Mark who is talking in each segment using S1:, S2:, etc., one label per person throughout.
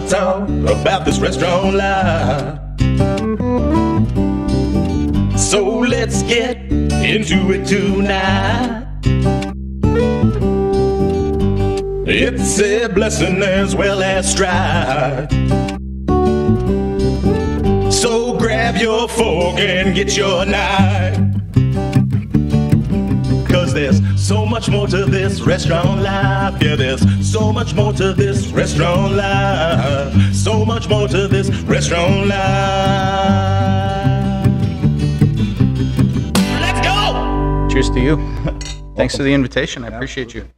S1: wanna talk about this restaurant life. So let's get into it tonight. It's a blessing as well as strife. So grab your fork and get your knife. Cause there's so much more to this restaurant life. Yeah, there's so much more to this restaurant life. So much more to this restaurant life. Let's go!
S2: Cheers to you. Thanks for the invitation. I appreciate you.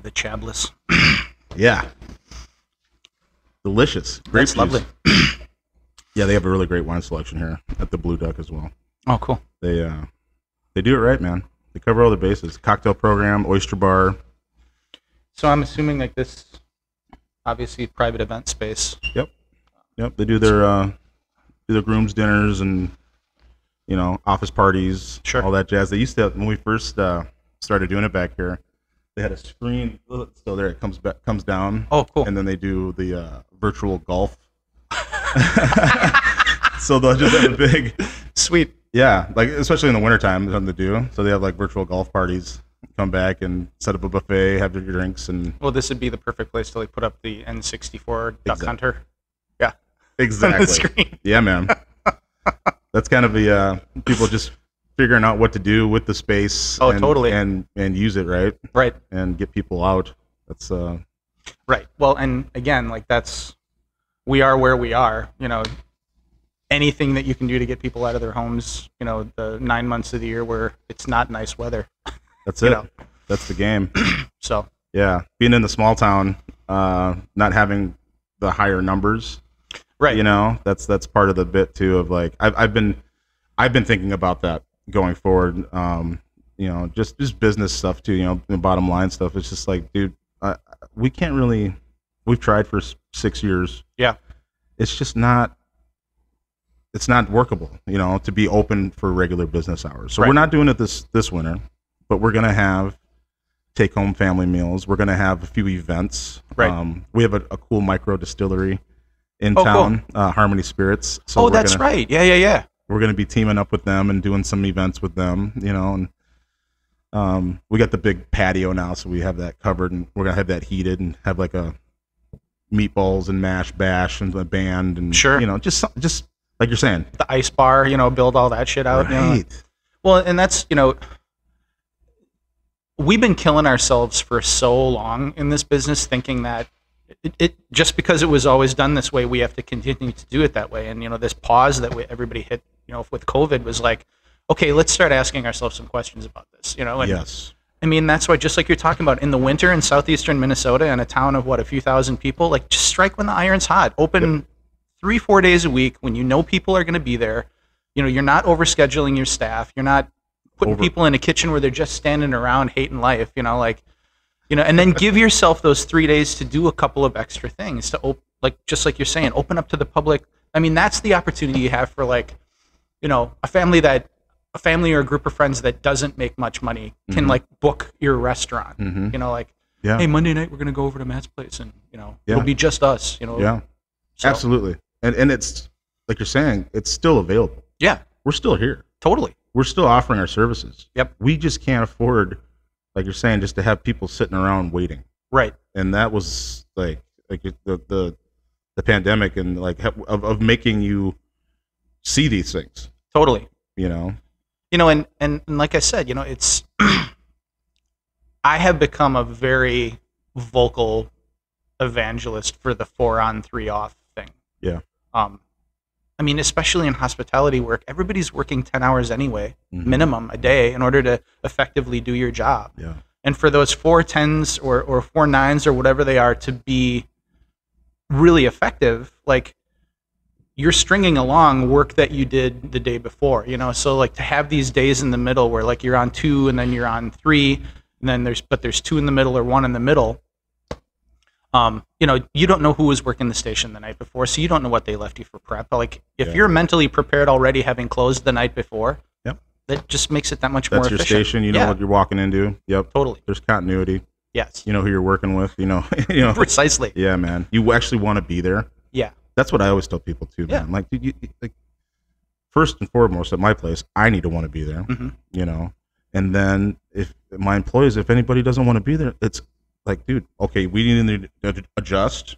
S2: The Chabliss.
S3: Yeah. Delicious. Great.
S2: That's lovely.
S3: Yeah, they have a really great wine selection here at the Blue Duck as well.
S2: Oh, cool.
S3: They do it right, man. They cover all the bases. Cocktail program, oyster bar.
S2: So I'm assuming like this, obviously private event space.
S3: Yep. They do their grooms dinners and office parties,
S2: sure,
S3: all that jazz. They used to have, when we first started doing it back here. They had a screen, so there it comes down.
S2: Oh, cool.
S3: And then they do the virtual golf. So they'll just have a big,
S2: sweet.
S3: Yeah, like especially in the wintertime, there's something to do. So they have like virtual golf parties. Come back and set up a buffet, have your drinks, and.
S2: Well, this would be the perfect place to like put up the N64 Duck Hunter. Yeah.
S3: Exactly.
S2: On the screen.
S3: Yeah, man. That's kind of the people just figuring out what to do with the space.
S2: Oh, totally.
S3: And use it right.
S2: Right.
S3: And get people out. That's
S2: right. Well, and again, like we are where we are. Anything that you can do to get people out of their homes. The 9 months of the year where it's not nice weather.
S3: That's it. That's the game.
S2: So.
S3: Yeah, being in the small town, not having the higher numbers.
S2: Right.
S3: That's part of the bit too. Of like, I've been thinking about that going forward. Just business stuff too. The bottom line stuff. It's just like, dude, we can't really. We've tried for 6 years.
S2: Yeah.
S3: It's just not. It's not workable. To be open for regular business hours. So
S2: right.
S3: We're not doing it this winter, but we're gonna have take-home family meals. We're gonna have a few events.
S2: Right.
S3: We have a cool micro distillery in town, cool. Harmony Spirits.
S2: So that's right. Yeah.
S3: We're going to be teaming up with them and doing some events with them, and we got the big patio now, so we have that covered, and we're going to have that heated and have like a meatballs and mash bash and a band and
S2: sure,
S3: just like you're saying,
S2: the ice bar, build all that shit out.
S3: Right.
S2: Well, and that's we've been killing ourselves for so long in this business, thinking that. It just because it was always done this way, we have to continue to do it that way. And this pause that everybody hit, with COVID was like, okay, let's start asking ourselves some questions about this. And
S3: yes.
S2: I mean, that's why, just like you're talking about, in the winter in southeastern Minnesota, in a town of a few thousand people, like just strike when the iron's hot. Open 3-4 days a week when people are going to be there. You're not overscheduling your staff. You're not putting people in a kitchen where they're just standing around hating life. And then give yourself those 3 days to do a couple of extra things to just like you're saying, open up to the public. I mean, that's the opportunity you have for a family or a group of friends that doesn't make much money can book your restaurant.
S3: Mm-hmm.
S2: Hey, Monday night we're gonna go over to Matt's place and it'll be just us.
S3: Yeah,
S2: so.
S3: Absolutely. And it's like you're saying, it's still available.
S2: Yeah,
S3: we're still here.
S2: Totally.
S3: We're still offering our services.
S2: Yep.
S3: We just can't afford. Like you're saying, just to have people sitting around waiting,
S2: right? And
S3: that was like the pandemic and of making you see these things.
S2: Totally.
S3: And
S2: like I said, it's I have become a very vocal evangelist for the 4-on 3-off thing.
S3: Yeah.
S2: I mean, especially in hospitality work, everybody's working 10 hours anyway, minimum a day, in order to effectively do your job.
S3: Yeah.
S2: And for those 4 10s or 4 9s or whatever they are to be really effective, you're stringing along work that you did the day before, So to have these days in the middle where you're on 2 and then you're on 3, and then there's 2 in the middle or 1 in the middle. You don't know who was working the station the night before, so you don't know what they left you for prep. If you're mentally prepared already, having closed the night before, that just makes it that much more
S3: That's your
S2: efficient.
S3: station. You know what you're walking into. Yep.
S2: Totally.
S3: There's continuity.
S2: Yes.
S3: You know who you're working with. You know. You know.
S2: Precisely.
S3: Yeah, man. You actually want to be there.
S2: Yeah.
S3: That's what I always tell people too, man. Like, dude, like, first and foremost at my place, I need to want to be there. You know, and then if my employees, if anybody doesn't want to be there, it's like, dude, okay, we need to adjust.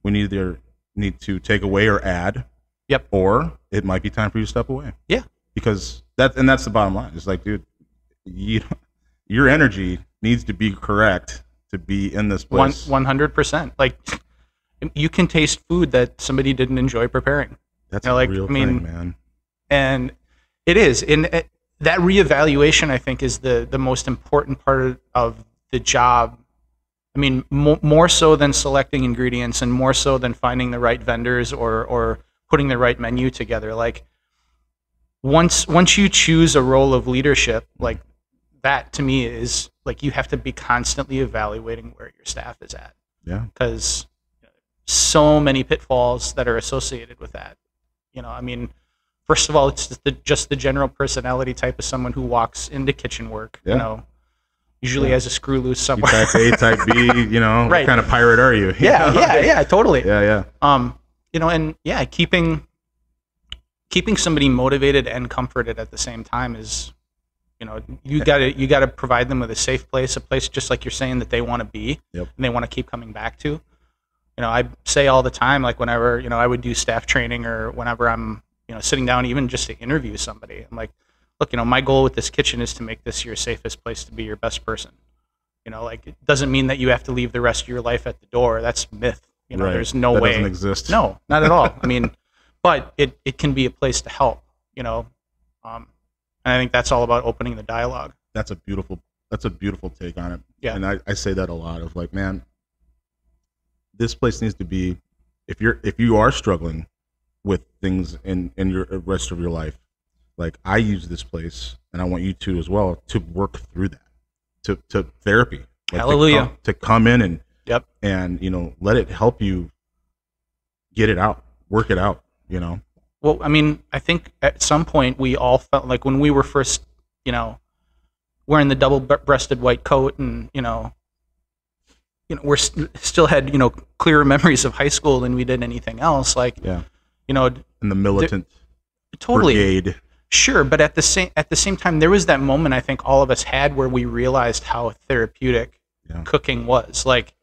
S3: We need to take away or add.
S2: Yep.
S3: Or it might be time for you to step away.
S2: Yeah.
S3: Because that's the bottom line. It's like, dude, your energy needs to be correct to be in this place.
S2: 100%. Like, you can taste food that somebody didn't enjoy preparing.
S3: That's a real thing, man.
S2: And it is. And that reevaluation, I think, is the most important part of the job. I mean, more so than selecting ingredients and more so than finding the right vendors or putting the right menu together. Like, once you choose a role of leadership, like, that to me is like, you have to be constantly evaluating where your staff is at.
S3: Yeah.
S2: Because so many pitfalls that are associated with that. You know, I mean, first of all, it's just the general personality type of someone who walks into kitchen work. You know, usually has a screw loose somewhere.
S3: Type A, type B. You know,
S2: right.
S3: What kind of pirate are you?
S2: Yeah, totally.
S3: Yeah.
S2: You know, and keeping somebody motivated and comforted at the same time is, you know, you gotta provide them with a safe place, a place just like you're saying that they want to be, and they want to keep coming back to. You know, I say all the time, like, whenever, you know, I would do staff training or whenever I'm, you know, sitting down even just to interview somebody, I'm like, look, you know, my goal with this kitchen is to make this your safest place to be your best person. You know, like, it doesn't mean that you have to leave the rest of your life at the door. That's myth. You know, there's no way.
S3: That doesn't exist.
S2: No, not at all. I mean, but it can be a place to help, you know. And I think that's all about opening the dialogue. That's a beautiful
S3: take on it.
S2: Yeah.
S3: And I say that a lot of, like, man, this place needs to be, if you are struggling with things in your rest of your life, like, I use this place, and I want you to as well, to work through that, to therapy. Like,
S2: hallelujah.
S3: To come in and
S2: yep.
S3: And, you know, let it help you get it out, work it out, you know.
S2: Well, I mean, I think at some point we all felt like when we were first, you know, wearing the double-breasted white coat and, you know, we're still had, you know, clearer memories of high school than we did anything else. Like, you know,
S3: in the militant
S2: totally
S3: brigade.
S2: Sure, but at the same time, there was that moment I think all of us had where we realized how therapeutic cooking was. Like,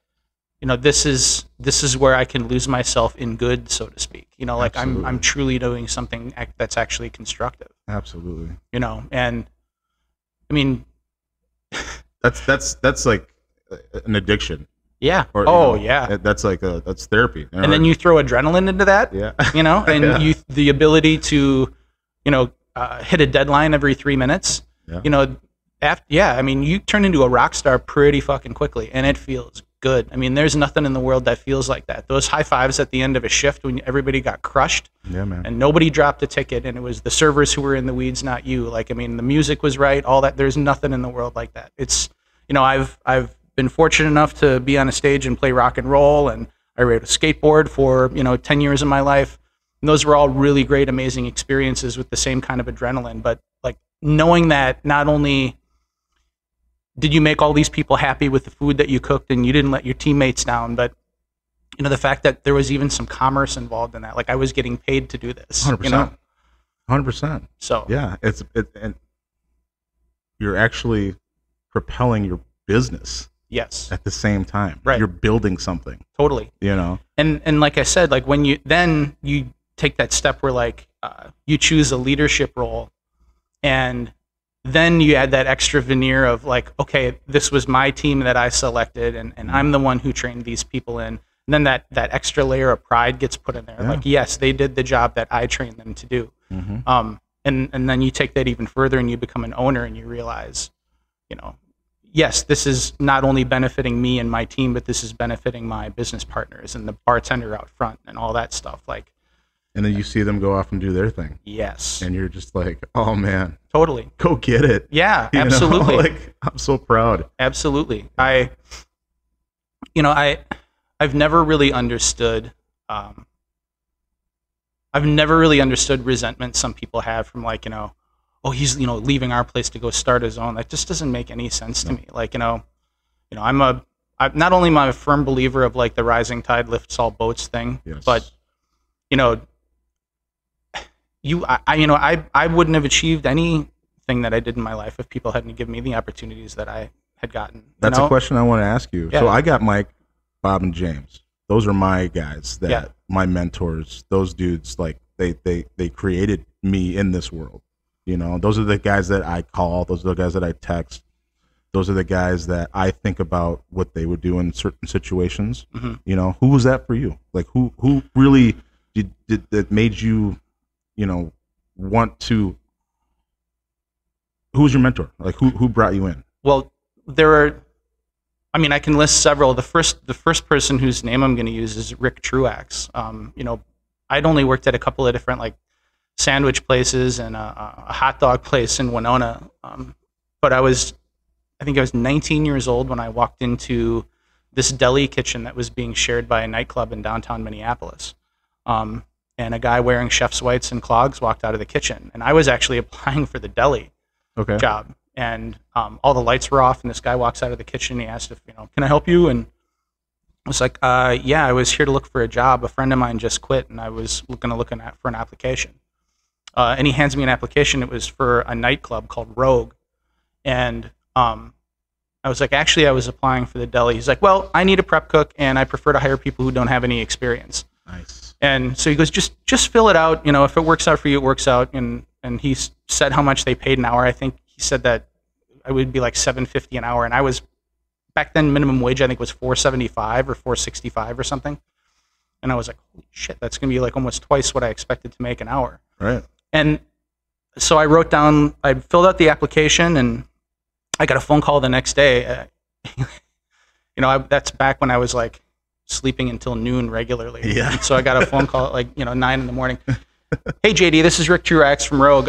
S2: you know, this is where I can lose myself in good, so to speak. You know, like, I'm truly doing something that's actually constructive.
S3: Absolutely.
S2: You know, and I mean,
S3: that's like an addiction.
S2: Yeah.
S3: Or,
S2: yeah.
S3: That's like that's therapy.
S2: And then you throw adrenaline into that.
S3: Yeah.
S2: You know, and the ability to, you know, hit a deadline every 3 minutes.
S3: Yeah.
S2: You know, I mean, you turn into a rock star pretty fucking quickly, and it feels good. I mean, there's nothing in the world that feels like that. Those high fives at the end of a shift when everybody got crushed.
S3: Yeah, man.
S2: And nobody dropped a ticket, and it was the servers who were in the weeds, not you. Like, I mean, the music was right, all that. There's nothing in the world like that. It's, you know, I've been fortunate enough to be on a stage and play rock and roll, and I rode a skateboard for, you know, 10 years of my life. And those were all really great, amazing experiences with the same kind of adrenaline. But, like, knowing that not only did you make all these people happy with the food that you cooked and you didn't let your teammates down, but, you know, the fact that there was even some commerce involved in that. Like, I was getting paid to do this.
S3: 100%.
S2: You know?
S3: 100%.
S2: So
S3: yeah, and you're actually propelling your business.
S2: Yes.
S3: At the same time.
S2: Right.
S3: You're building something.
S2: Totally.
S3: You know.
S2: And like I said, like, when you take that step where, like, you choose a leadership role, and then you add that extra veneer of, like, okay, this was my team that I selected, and I'm the one who trained these people in. And then that extra layer of pride gets put in there.
S3: Yeah.
S2: Like, yes, they did the job that I trained them to do.
S3: Mm-hmm.
S2: And then you take that even further and you become an owner and you realize, you know, yes, this is not only benefiting me and my team, but this is benefiting my business partners and the bartender out front and all that stuff. Like,
S3: and then you see them go off and do their thing.
S2: Yes.
S3: And you're just like, oh man,
S2: totally,
S3: go get it.
S2: Yeah,
S3: You
S2: absolutely.
S3: know? Like, I'm so proud.
S2: Absolutely. I've never really understood. I've never really understood resentment some people have from, like, you know, oh, he's, you know, leaving our place to go start his own. That just doesn't make any sense to me. Like, you know, I'm not only am I a firm believer of like the rising tide lifts all boats thing,
S3: Yes.
S2: but, you know, I wouldn't have achieved anything that I did in my life if people hadn't given me the opportunities that I had gotten.
S3: That's a question I want to ask you.
S2: Yeah.
S3: So I got Mike, Bob, and James. Those are my guys,
S2: Yeah.
S3: my mentors. Those dudes, like they created me in this world. You know, those are the guys that I call. Those are the guys that I text. Those are the guys that I think about what they would do in certain situations.
S2: Mm-hmm.
S3: You know, who was that for you? Like who really did that made you, you know, want to? Who was your mentor? Like who brought you in?
S2: Well, I can list several. The first person whose name I'm going to use is Rick Truax. You know, I'd only worked at a couple of different like sandwich places and a hot dog place in Winona. But I think I was 19 years old when I walked into this deli kitchen that was being shared by a nightclub in downtown Minneapolis. And a guy wearing chef's whites and clogs walked out of the kitchen. And I was actually applying for the deli job. And all the lights were off, and this guy walks out of the kitchen. He asked if, you know, can I help you? And I was like, yeah, I was here to look for a job. A friend of mine just quit, and I was looking for an application. And he hands me an application. It was for a nightclub called Rogue. And I was like, actually, I was applying for the deli. He's like, well, I need a prep cook, and I prefer to hire people who don't have any experience.
S3: Nice.
S2: And so he goes, just fill it out. You know, if it works out for you, it works out. And he said how much they paid an hour. I think he said that I would be like $7.50 an hour. And I was, back then, minimum wage, I think was $4.75 or $4.65 or something. And I was like, holy shit, that's going to be like almost twice what I expected to make an hour.
S3: Right.
S2: And so I filled out the application, and I got a phone call the next day. You know, that's back when I was like sleeping until noon regularly.
S3: Yeah.
S2: And so I got a phone call at like, you know, 9 a.m. Hey, JD, this is Rick Truax from Rogue.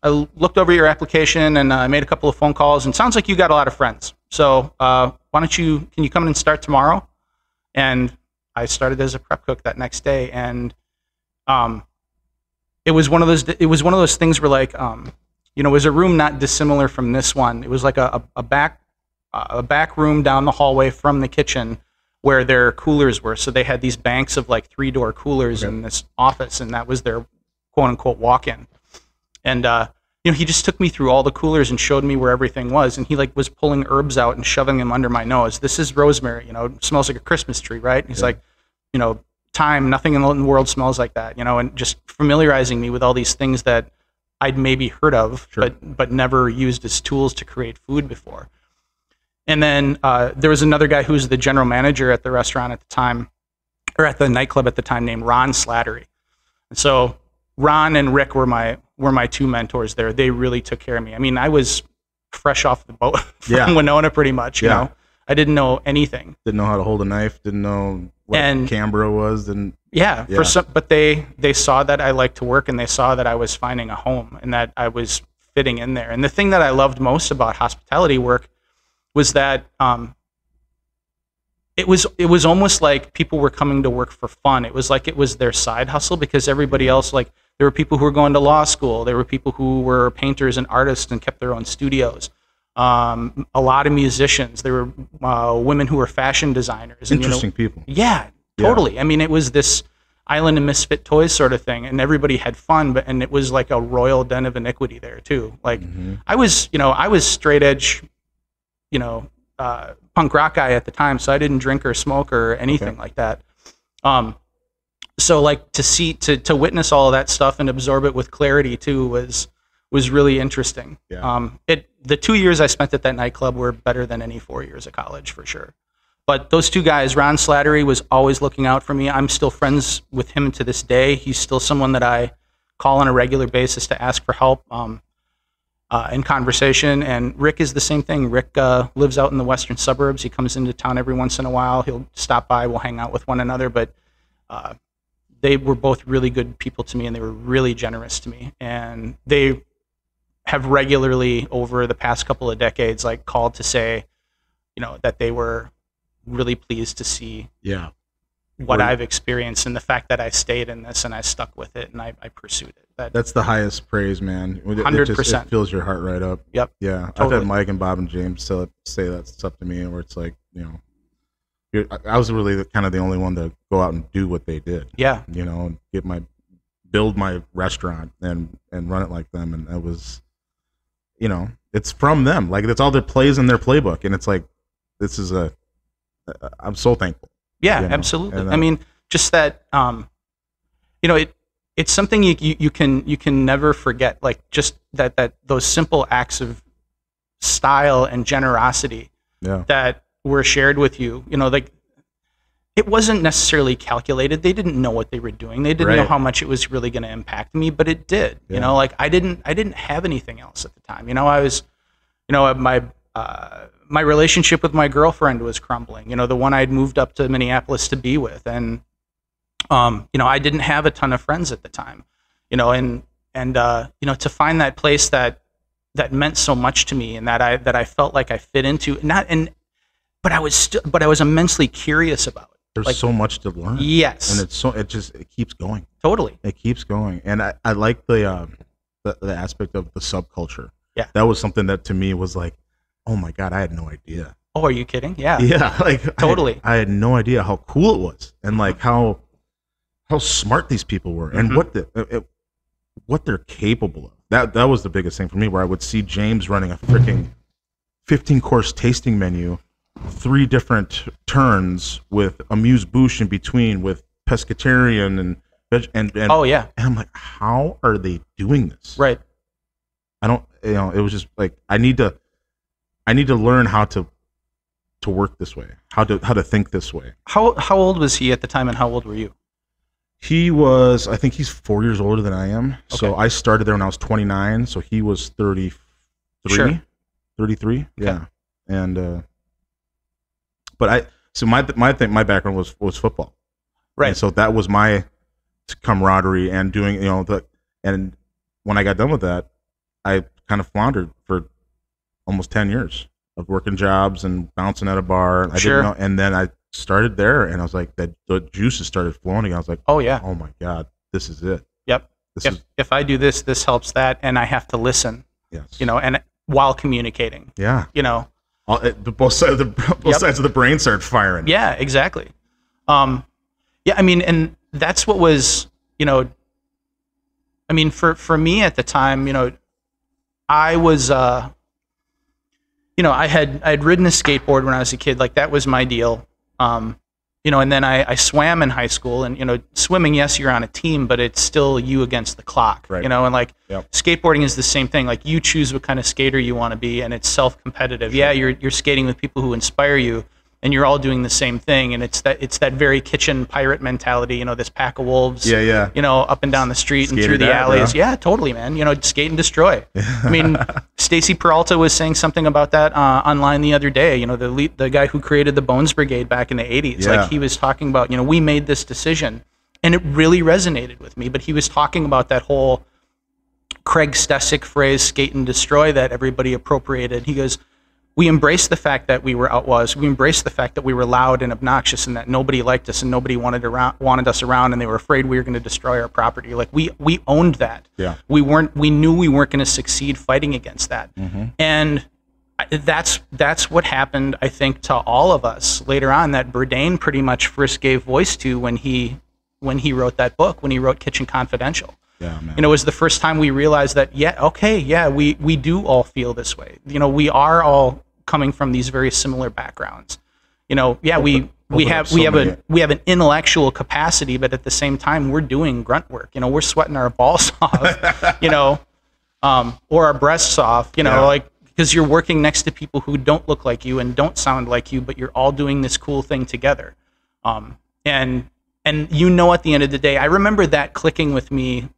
S2: I looked over your application, and I made a couple of phone calls, and it sounds like you got a lot of friends. So can you come in and start tomorrow? And I started as a prep cook that next day. And it was one of those things where like, you know, it was a room not dissimilar from this one. It was like a back room down the hallway from the kitchen where their coolers were. So they had these banks of like 3-door coolers in this office, and that was their quote unquote walk-in. And you know, he just took me through all the coolers and showed me where everything was. And he like was pulling herbs out and shoving them under my nose. This is rosemary, you know, it smells like a Christmas tree, right? And he's like, you know, thyme, nothing in the world smells like that, you know, and just familiarizing me with all these things that I'd maybe heard of, but never used as tools to create food before. And then there was another guy who was the general manager at the restaurant at the time, or at the nightclub at the time, named Ron Slattery. And so Ron and Rick were my two mentors there. They really took care of me. I mean, I was fresh off the boat from Winona pretty much, you know. I didn't know anything.
S3: Didn't know how to hold a knife, didn't know what Canberra was.
S2: But they saw that I liked to work, and they saw that I was finding a home and that I was fitting in there. And the thing that I loved most about hospitality work was that it was almost like people were coming to work for fun. It was like it was their side hustle, because everybody else, like, there were people who were going to law school. There were people who were painters and artists and kept their own studios. A lot of musicians. There were women who were fashion designers.
S3: Interesting people.
S2: Yeah, totally. Yeah. I mean, it was this island of misfit toys sort of thing, and everybody had fun, and it was like a royal den of iniquity there too. Like I was straight edge, punk rock guy at the time, so I didn't drink or smoke or anything like that. So like to witness all of that stuff and absorb it with clarity too was really interesting. Yeah. The 2 years I spent at that nightclub were better than any 4 years of college for sure. But those two guys, Ron Slattery was always looking out for me. I'm still friends with him to this day. He's still someone that I call on a regular basis to ask for help in conversation. And Rick is the same thing. Rick lives out in the western suburbs. He comes into town every once in a while. He'll stop by. We'll hang out with one another. But they were both really good people to me, and they were really generous to me. And they have regularly over the past couple of decades like called to say, that they were really pleased to see what I've experienced and the fact that I stayed in this and I stuck with it and I pursued it.
S3: That's the highest praise, man.
S2: 100%.
S3: It fills your heart right up.
S2: Yep.
S3: Yeah.
S2: Totally.
S3: I've had Mike and Bob and James say that stuff to me, where it's like, I was really kind of the only one to go out and do what they did.
S2: Yeah.
S3: And build my restaurant and run it like them. And it was, it's from them. Like, that's all that plays in their playbook. And it's like, I'm so thankful.
S2: Yeah, absolutely. I mean, just that, it's something you can never forget. Like, just that those simple acts of style and generosity that were shared with you, like, it wasn't necessarily calculated. They didn't know what they were doing. They didn't know how much it was really going to impact me, but it did.
S3: Yeah.
S2: Like, I didn't have anything else at the time. I was, my relationship with my girlfriend was crumbling. The one I'd moved up to Minneapolis to be with, and I didn't have a ton of friends at the time. And to find that place that meant so much to me, and that I felt like I fit into, but I was immensely curious about it.
S3: There's so much to learn.
S2: Yes.
S3: And it keeps going.
S2: Totally.
S3: It keeps going. And I like the aspect of the subculture.
S2: Yeah.
S3: That was something that to me was like, oh my God, I had no idea.
S2: Oh, are you kidding? Yeah.
S3: Yeah. Like,
S2: totally.
S3: I had no idea how cool it was, and like how smart these people were, and what they're capable of. That was the biggest thing for me, where I would see James running a freaking 15-course tasting menu, 3 different turns with amuse-bouche in between, with pescatarian and veg, and
S2: oh yeah,
S3: and I'm like, how are they doing this?
S2: Right.
S3: I don't, it was just like, I need to learn how to work this way, how to think this way.
S2: How old was he at the time, and how old were you?
S3: I think he's 4 years older than I am.
S2: Okay.
S3: So I started there when I was 29. So he was 33.
S2: Sure.
S3: 33. Yeah.
S2: Okay.
S3: And, my background was football.
S2: Right.
S3: And so that was my camaraderie, and doing, and when I got done with that, I kind of floundered for almost 10 years of working jobs and bouncing at a bar.
S2: Sure.
S3: Didn't know, and then I started there, and I was like, the juices started flowing again. I was like,
S2: oh yeah,
S3: oh my God, this is it.
S2: Yep. If I do this helps that, and I have to listen.
S3: Yes.
S2: And while communicating.
S3: Yeah. Both sides of the brain start firing.
S2: Yeah, exactly. Yeah, I mean, and that's what was, I mean, for me at the time, I was, I had ridden a skateboard when I was a kid. Like, that was my deal. And then I swam in high school, and, swimming, yes, you're on a team, but it's still you against the clock,
S3: right.
S2: And like,
S3: yep.
S2: Skateboarding is the same thing. Like, you choose what kind of skater you want to be, and it's self-competitive. Sure. Yeah, you're skating with people who inspire you, and you're all doing the same thing. And it's that very kitchen pirate mentality, this pack of wolves,
S3: yeah.
S2: Up and down the street
S3: Skate
S2: and through the alleys.
S3: Bro.
S2: Yeah, totally, man. Skate and destroy. I mean, Stacy Peralta was saying something about that online the other day. The guy who created the Bones Brigade back in the 80s.
S3: Yeah.
S2: Like, he was talking about, we made this decision, and it really resonated with me. But he was talking about that whole Craig Stesick phrase, skate and destroy, that everybody appropriated. He goes, we embraced the fact that we were outlaws. We embraced the fact that we were loud and obnoxious, and that nobody liked us, and nobody wanted us around, and they were afraid we were going to destroy our property. Like, we owned that.
S3: Yeah.
S2: We knew we weren't going to succeed fighting against that.
S3: Mm-hmm.
S2: And that's what happened, I think, to all of us later on, that Bourdain pretty much first gave voice to when he wrote that book, when he wrote Kitchen Confidential.
S3: Yeah, man.
S2: It was the first time we realized that, we do all feel this way. We are all coming from these very similar backgrounds. We have an intellectual capacity, but at the same time, we're doing grunt work. We're sweating our balls off, or our breasts off, like, because you're working next to people who don't look like you and don't sound like you, but you're all doing this cool thing together. And at the end of the day, I remember that clicking with me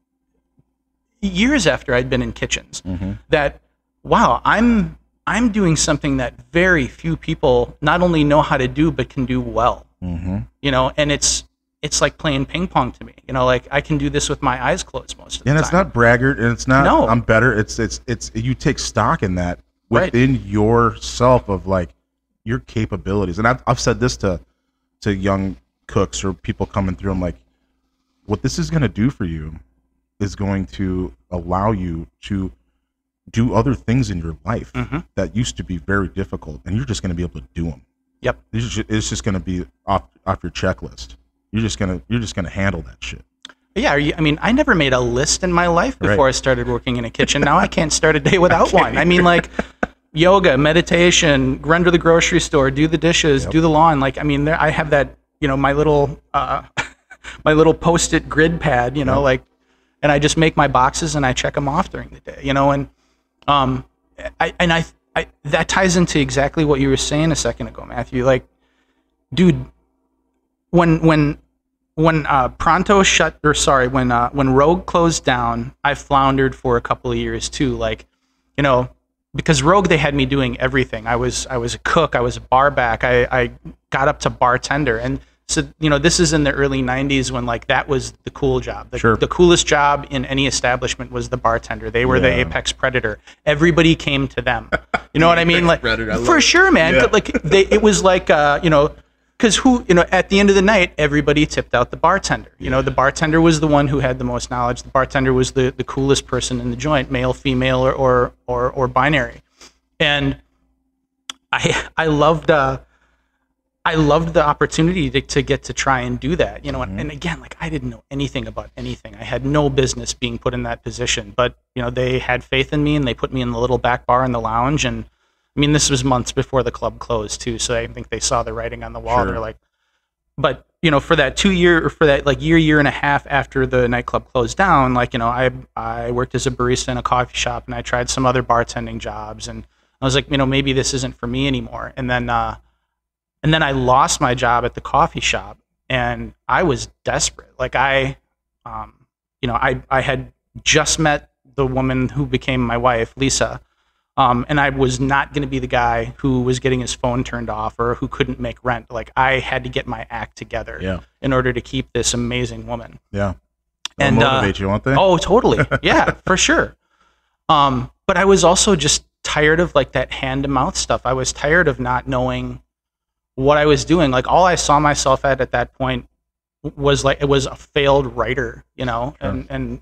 S2: years after I'd been in kitchens,
S3: mm-hmm.
S2: that, wow, I'm doing something that very few people not only know how to do, but can do well.
S3: Mm-hmm.
S2: And it's like playing ping pong to me. Like, I can do this with my eyes closed most of the time.
S3: And it's not braggart, and it's not,
S2: no.
S3: I'm better. It's you take stock in that within yourself, of like your capabilities. And I've said this to young cooks or people coming through. I'm like, what this is going to do for you is going to allow you to do other things in your life that used to be very difficult, and you're just going to be able to do them.
S2: Yep.
S3: It's just going to be off your checklist. You're just gonna handle that shit.
S2: Yeah, I mean, I never made a list in my life before I started working in a kitchen. Now I can't start a day without one. I mean, like yoga, meditation, run to the grocery store, do the dishes, do the lawn. Like, I mean, I have that, my little my little Post-it grid pad, like, and I just make my boxes and I check them off during the day, and I that ties into exactly what you were saying a second ago, Matthew. Like, dude, when Pronto when Rogue closed down, I floundered for a couple of years too. Like, because Rogue, they had me doing everything. I was a cook, I was a bar back, I got up to bartender, and so this is in the early '90s when like that was the cool job. The coolest job in any establishment was the bartender. They were the apex predator. Everybody came to them. You know what I mean? Like for sure, man. Yeah. Like it was like because at the end of the night, everybody tipped out the bartender. The bartender was the one who had the most knowledge. The bartender was the coolest person in the joint, male, female, or binary. And I loved the opportunity to get to try and do that. And again, like I didn't know anything about anything. I had no business being put in that position. But they had faith in me, and they put me in the little back bar in the lounge. And I mean, this was months before the club closed too, so I think they saw the writing on the wall. They're like, but for that 2 year, or for that like year and a half after the nightclub closed down, like I worked as a barista in a coffee shop, and I tried some other bartending jobs, and I was like, maybe this isn't for me anymore. And then I lost my job at the coffee shop, and I was desperate. Like I had just met the woman who became my wife, Lisa. And I was not going to be the guy who was getting his phone turned off or who couldn't make rent. Like I had to get my act together in order to keep this amazing woman. Yeah.
S3: They'll motivate you, won't they?
S2: Oh, totally. Yeah, for sure. But I was also just tired of like that hand to mouth stuff. I was tired of not knowing what I was doing. Like all I saw myself at that point was like, it was a failed writer, Sure. And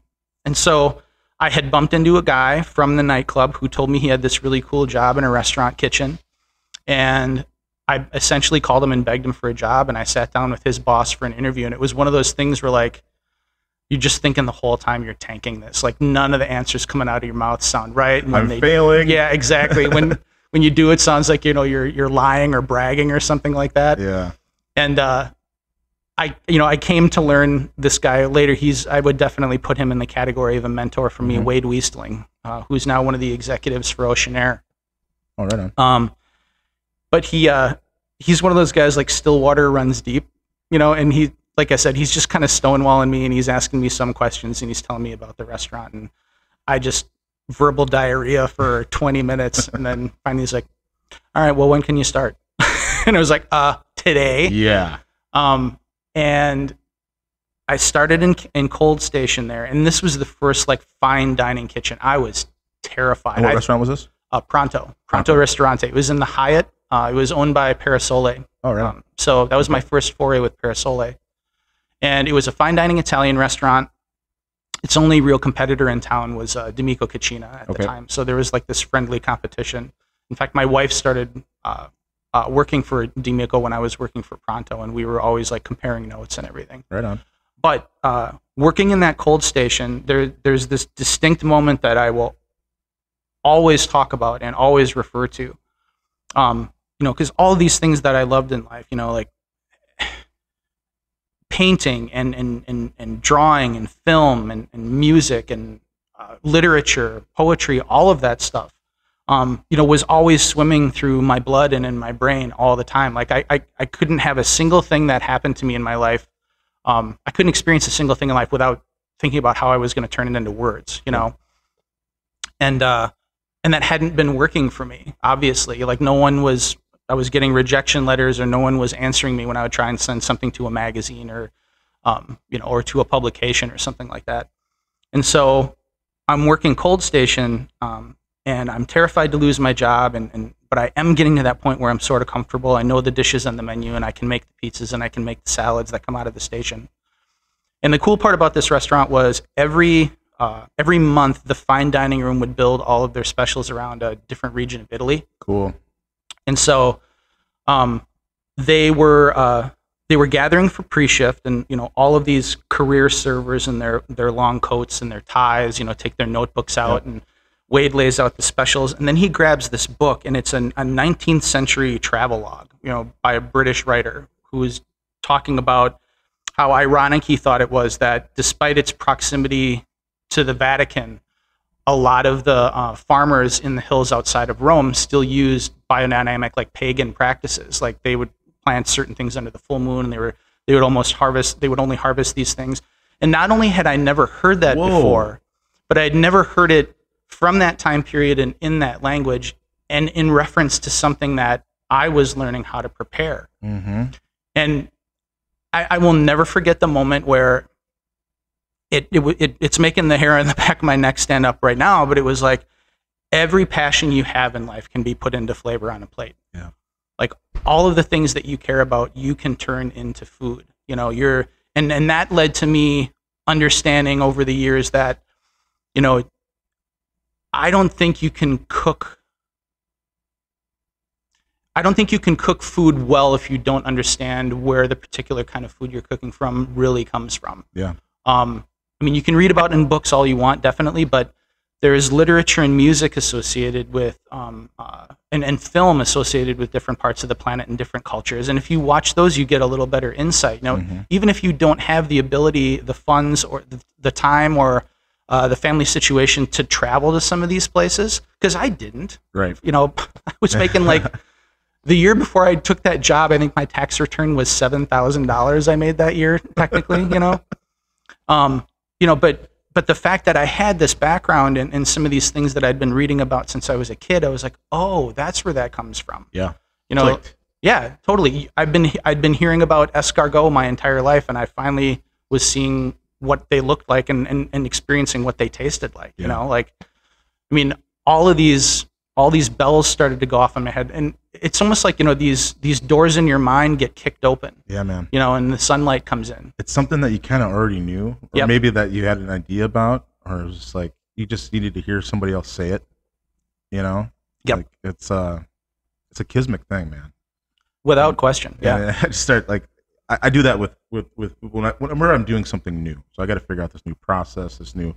S2: so I had bumped into a guy from the nightclub who told me he had this really cool job in a restaurant kitchen. And I essentially called him and begged him for a job. And I sat down with his boss for an interview. And it was one of those things where like, you're just thinking the whole time you're tanking this. Like none of the answers coming out of your mouth sound right. And
S3: I'm failing.
S2: Yeah, exactly. When you do, it sounds like, you're lying or bragging or something like that.
S3: Yeah.
S2: And, I came to learn this guy later. I would definitely put him in the category of a mentor for me, Wade Weistling, who's now one of the executives for Ocean Air.
S3: Oh, right on.
S2: But he's one of those guys like still water runs deep, and he, like I said, he's just kind of stonewalling me, and he's asking me some questions, and he's telling me about the restaurant, and I just verbal diarrhea for 20 minutes, and then finally he's like, all right, well, when can you start? And I was like, today.
S3: Yeah.
S2: And I started in Cold Station there, and this was the first like fine dining kitchen. I was terrified.
S3: And what restaurant was this?
S2: Pronto Ristorante. It was in the Hyatt. It was owned by Parasole.
S3: Oh, right.
S2: So that was my first foray with Parasole, and it was a fine dining Italian restaurant. Its only real competitor in town was D'Amico Cucina at the time. So there was like this friendly competition. In fact, my wife started working for D'Amico when I was working for Pronto, and we were always like comparing notes and everything.
S3: Right on.
S2: But working in that Cold Station, there's this distinct moment that I will always talk about and always refer to. Because all these things that I loved in life, like painting and drawing and film and music and literature, poetry, all of that stuff, was always swimming through my blood and in my brain all the time. Like I couldn't have a single thing that happened to me in my life. I couldn't experience a single thing in life without thinking about how I was going to turn it into words, and that hadn't been working for me, obviously. Like I was getting rejection letters, or no one was answering me when I would try and send something to a magazine or to a publication or something like that. And so I'm working Cold Station, and I'm terrified to lose my job, but I am getting to that point where I'm sort of comfortable. I know the dishes on the menu, and I can make the pizzas, and I can make the salads that come out of the station. And the cool part about this restaurant was every every month the fine dining room would build all of their specials around a different region of Italy.
S3: Cool.
S2: And so they were gathering for pre-shift, and all of these career servers in their long coats and their ties, take their notebooks out, and Wade lays out the specials, and then he grabs this book, and it's a 19th century travel log, by a British writer who was talking about how ironic he thought it was that despite its proximity to the Vatican, a lot of the farmers in the hills outside of Rome still used biodynamic, like pagan practices. Like they would plant certain things under the full moon, and they would only harvest these things. And not only had I never heard that before, but I had never heard it from that time period and in that language, and in reference to something that I was learning how to prepare.
S3: Mm-hmm.
S2: And I will never forget the moment where it's making the hair on the back of my neck stand up right now, but it was like every passion you have in life can be put into flavor on a plate.
S3: Yeah.
S2: Like all of the things that you care about, you can turn into food. And that led to me understanding over the years that, I don't think you can cook food well if you don't understand where the particular kind of food you're cooking from really comes from.
S3: Yeah.
S2: You can read about it in books all you want, definitely, but there is literature and music associated with, and film associated with different parts of the planet and different cultures. And if you watch those, you get a little better insight. Even if you don't have the ability, the funds, or the time, or the family situation to travel to some of these places, because I didn't.
S3: Right.
S2: I was making the year before I took that job, I think my tax return was $7,000 I made that year, technically, but the fact that I had this background and some of these things that I'd been reading about since I was a kid, I was like, oh, that's where that comes from.
S3: Yeah.
S2: Yeah, totally. I'd been hearing about escargot my entire life, and I finally was seeing what they looked like and experiencing what they tasted like. All these bells started to go off in my head, and it's almost like these doors in your mind get kicked open.
S3: Yeah, man.
S2: And the sunlight comes in.
S3: It's something that you kind of already knew, or maybe that you had an idea about, or it was just like you just needed to hear somebody else say it.
S2: Yep.
S3: Like it's a kismic thing, man.
S2: Without question. Yeah.
S3: I just start I do that with whenever I'm doing something new. So I got to figure out this new process, this new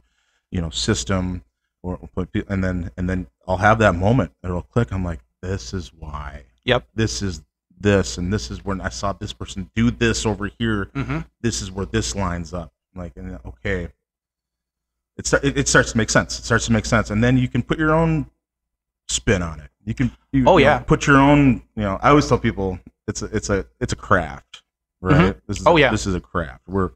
S3: system. And then I'll have that moment. It'll click. I'm like, this is why.
S2: Yep.
S3: This is this, and this is when I saw this person do this over here.
S2: Mm-hmm.
S3: This is where this lines up. Okay. It starts to make sense. It starts to make sense, and then you can put your own spin on it. You can. Put your own. I always tell people it's a craft, right?
S2: Mm-hmm.
S3: This is a craft where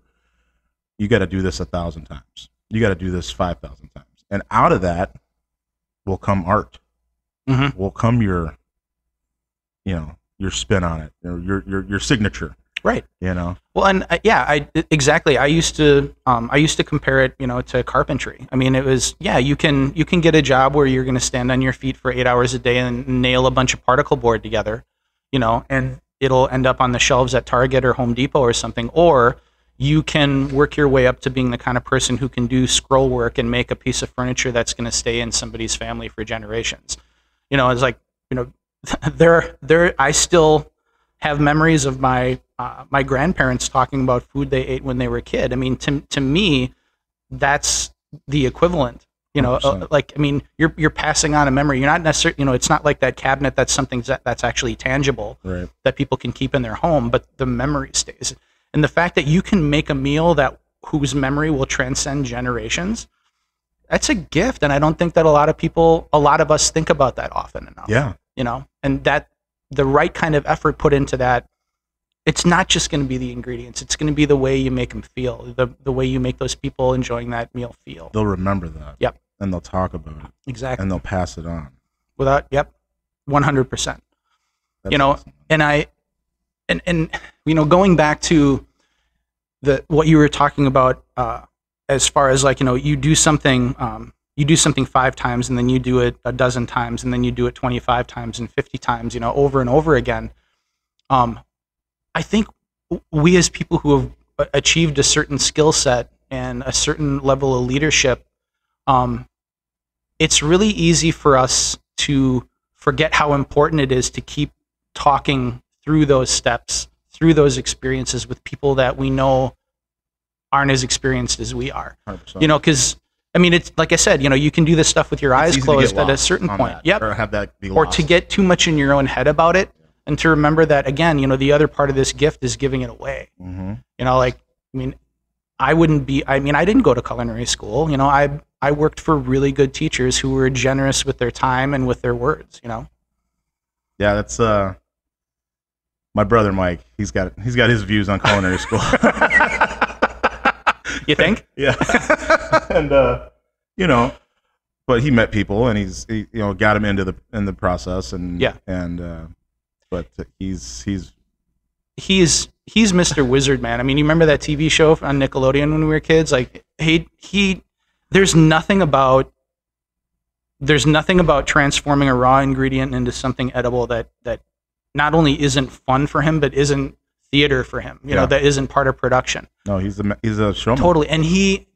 S3: you got to do this 1,000 times. You got to do this 5,000 times. And out of that will come art.
S2: Mm-hmm.
S3: Will come your spin on it, your signature.
S2: Right.
S3: Well,
S2: and exactly. I used to compare it, to carpentry. It was, you can get a job where you're going to stand on your feet for 8 hours a day and nail a bunch of particle board together, and it'll end up on the shelves at Target or Home Depot or something, or you can work your way up to being the kind of person who can do scroll work and make a piece of furniture that's going to stay in somebody's family for generations. It's like, I still have memories of my grandparents talking about food they ate when they were a kid. To me, that's the equivalent. You're passing on a memory. You're not necessarily, it's not like that cabinet that's something that's actually tangible,
S3: right,
S2: that people can keep in their home, but the memory stays. And the fact that you can make a meal whose memory will transcend generations, that's a gift. And I don't think that a lot of us think about that often enough.
S3: Yeah.
S2: And that the right kind of effort put into that, it's not just going to be the ingredients. It's going to be the way you make them feel, the way you make those people enjoying that meal feel.
S3: They'll remember that.
S2: Yep.
S3: And they'll talk about it.
S2: Exactly.
S3: And they'll pass it on.
S2: 100%.
S3: Awesome.
S2: And going back to what you were talking about, as far as you do something 5 times, and then you do it a dozen times, and then you do it 25 times and 50 times, over and over again. I think we as people who have achieved a certain skill set and a certain level of leadership it's really easy for us to forget how important it is to keep talking through those steps, through those experiences with people that we know aren't as experienced as we are.
S3: 100%.
S2: You know, because I mean, it's like I said, you know, you can do this stuff with your eyes closed at a certain point.
S3: Yep. Or have that be
S2: or
S3: lost.
S2: to get too much in your own head about it, and to remember that, again, you know, the other part of this gift is giving it away.
S3: Mm-hmm.
S2: You know, like, I mean, I didn't go to culinary school. You know, I worked for really good teachers who were generous with their time and with their words, you know?
S3: Yeah, that's my brother Mike. He's got his views on culinary school.
S2: You think?
S3: Yeah. And you know, but he met people, and he you know, got him in the process, and
S2: yeah.
S3: And but he's
S2: Mr. Wizard, man. I mean, you remember that TV show on Nickelodeon when we were kids? Like, there's nothing about transforming a raw ingredient into something edible that not only isn't fun for him, but isn't theater for him. You know, that isn't part of production.
S3: No, he's a showman.
S2: Totally, and he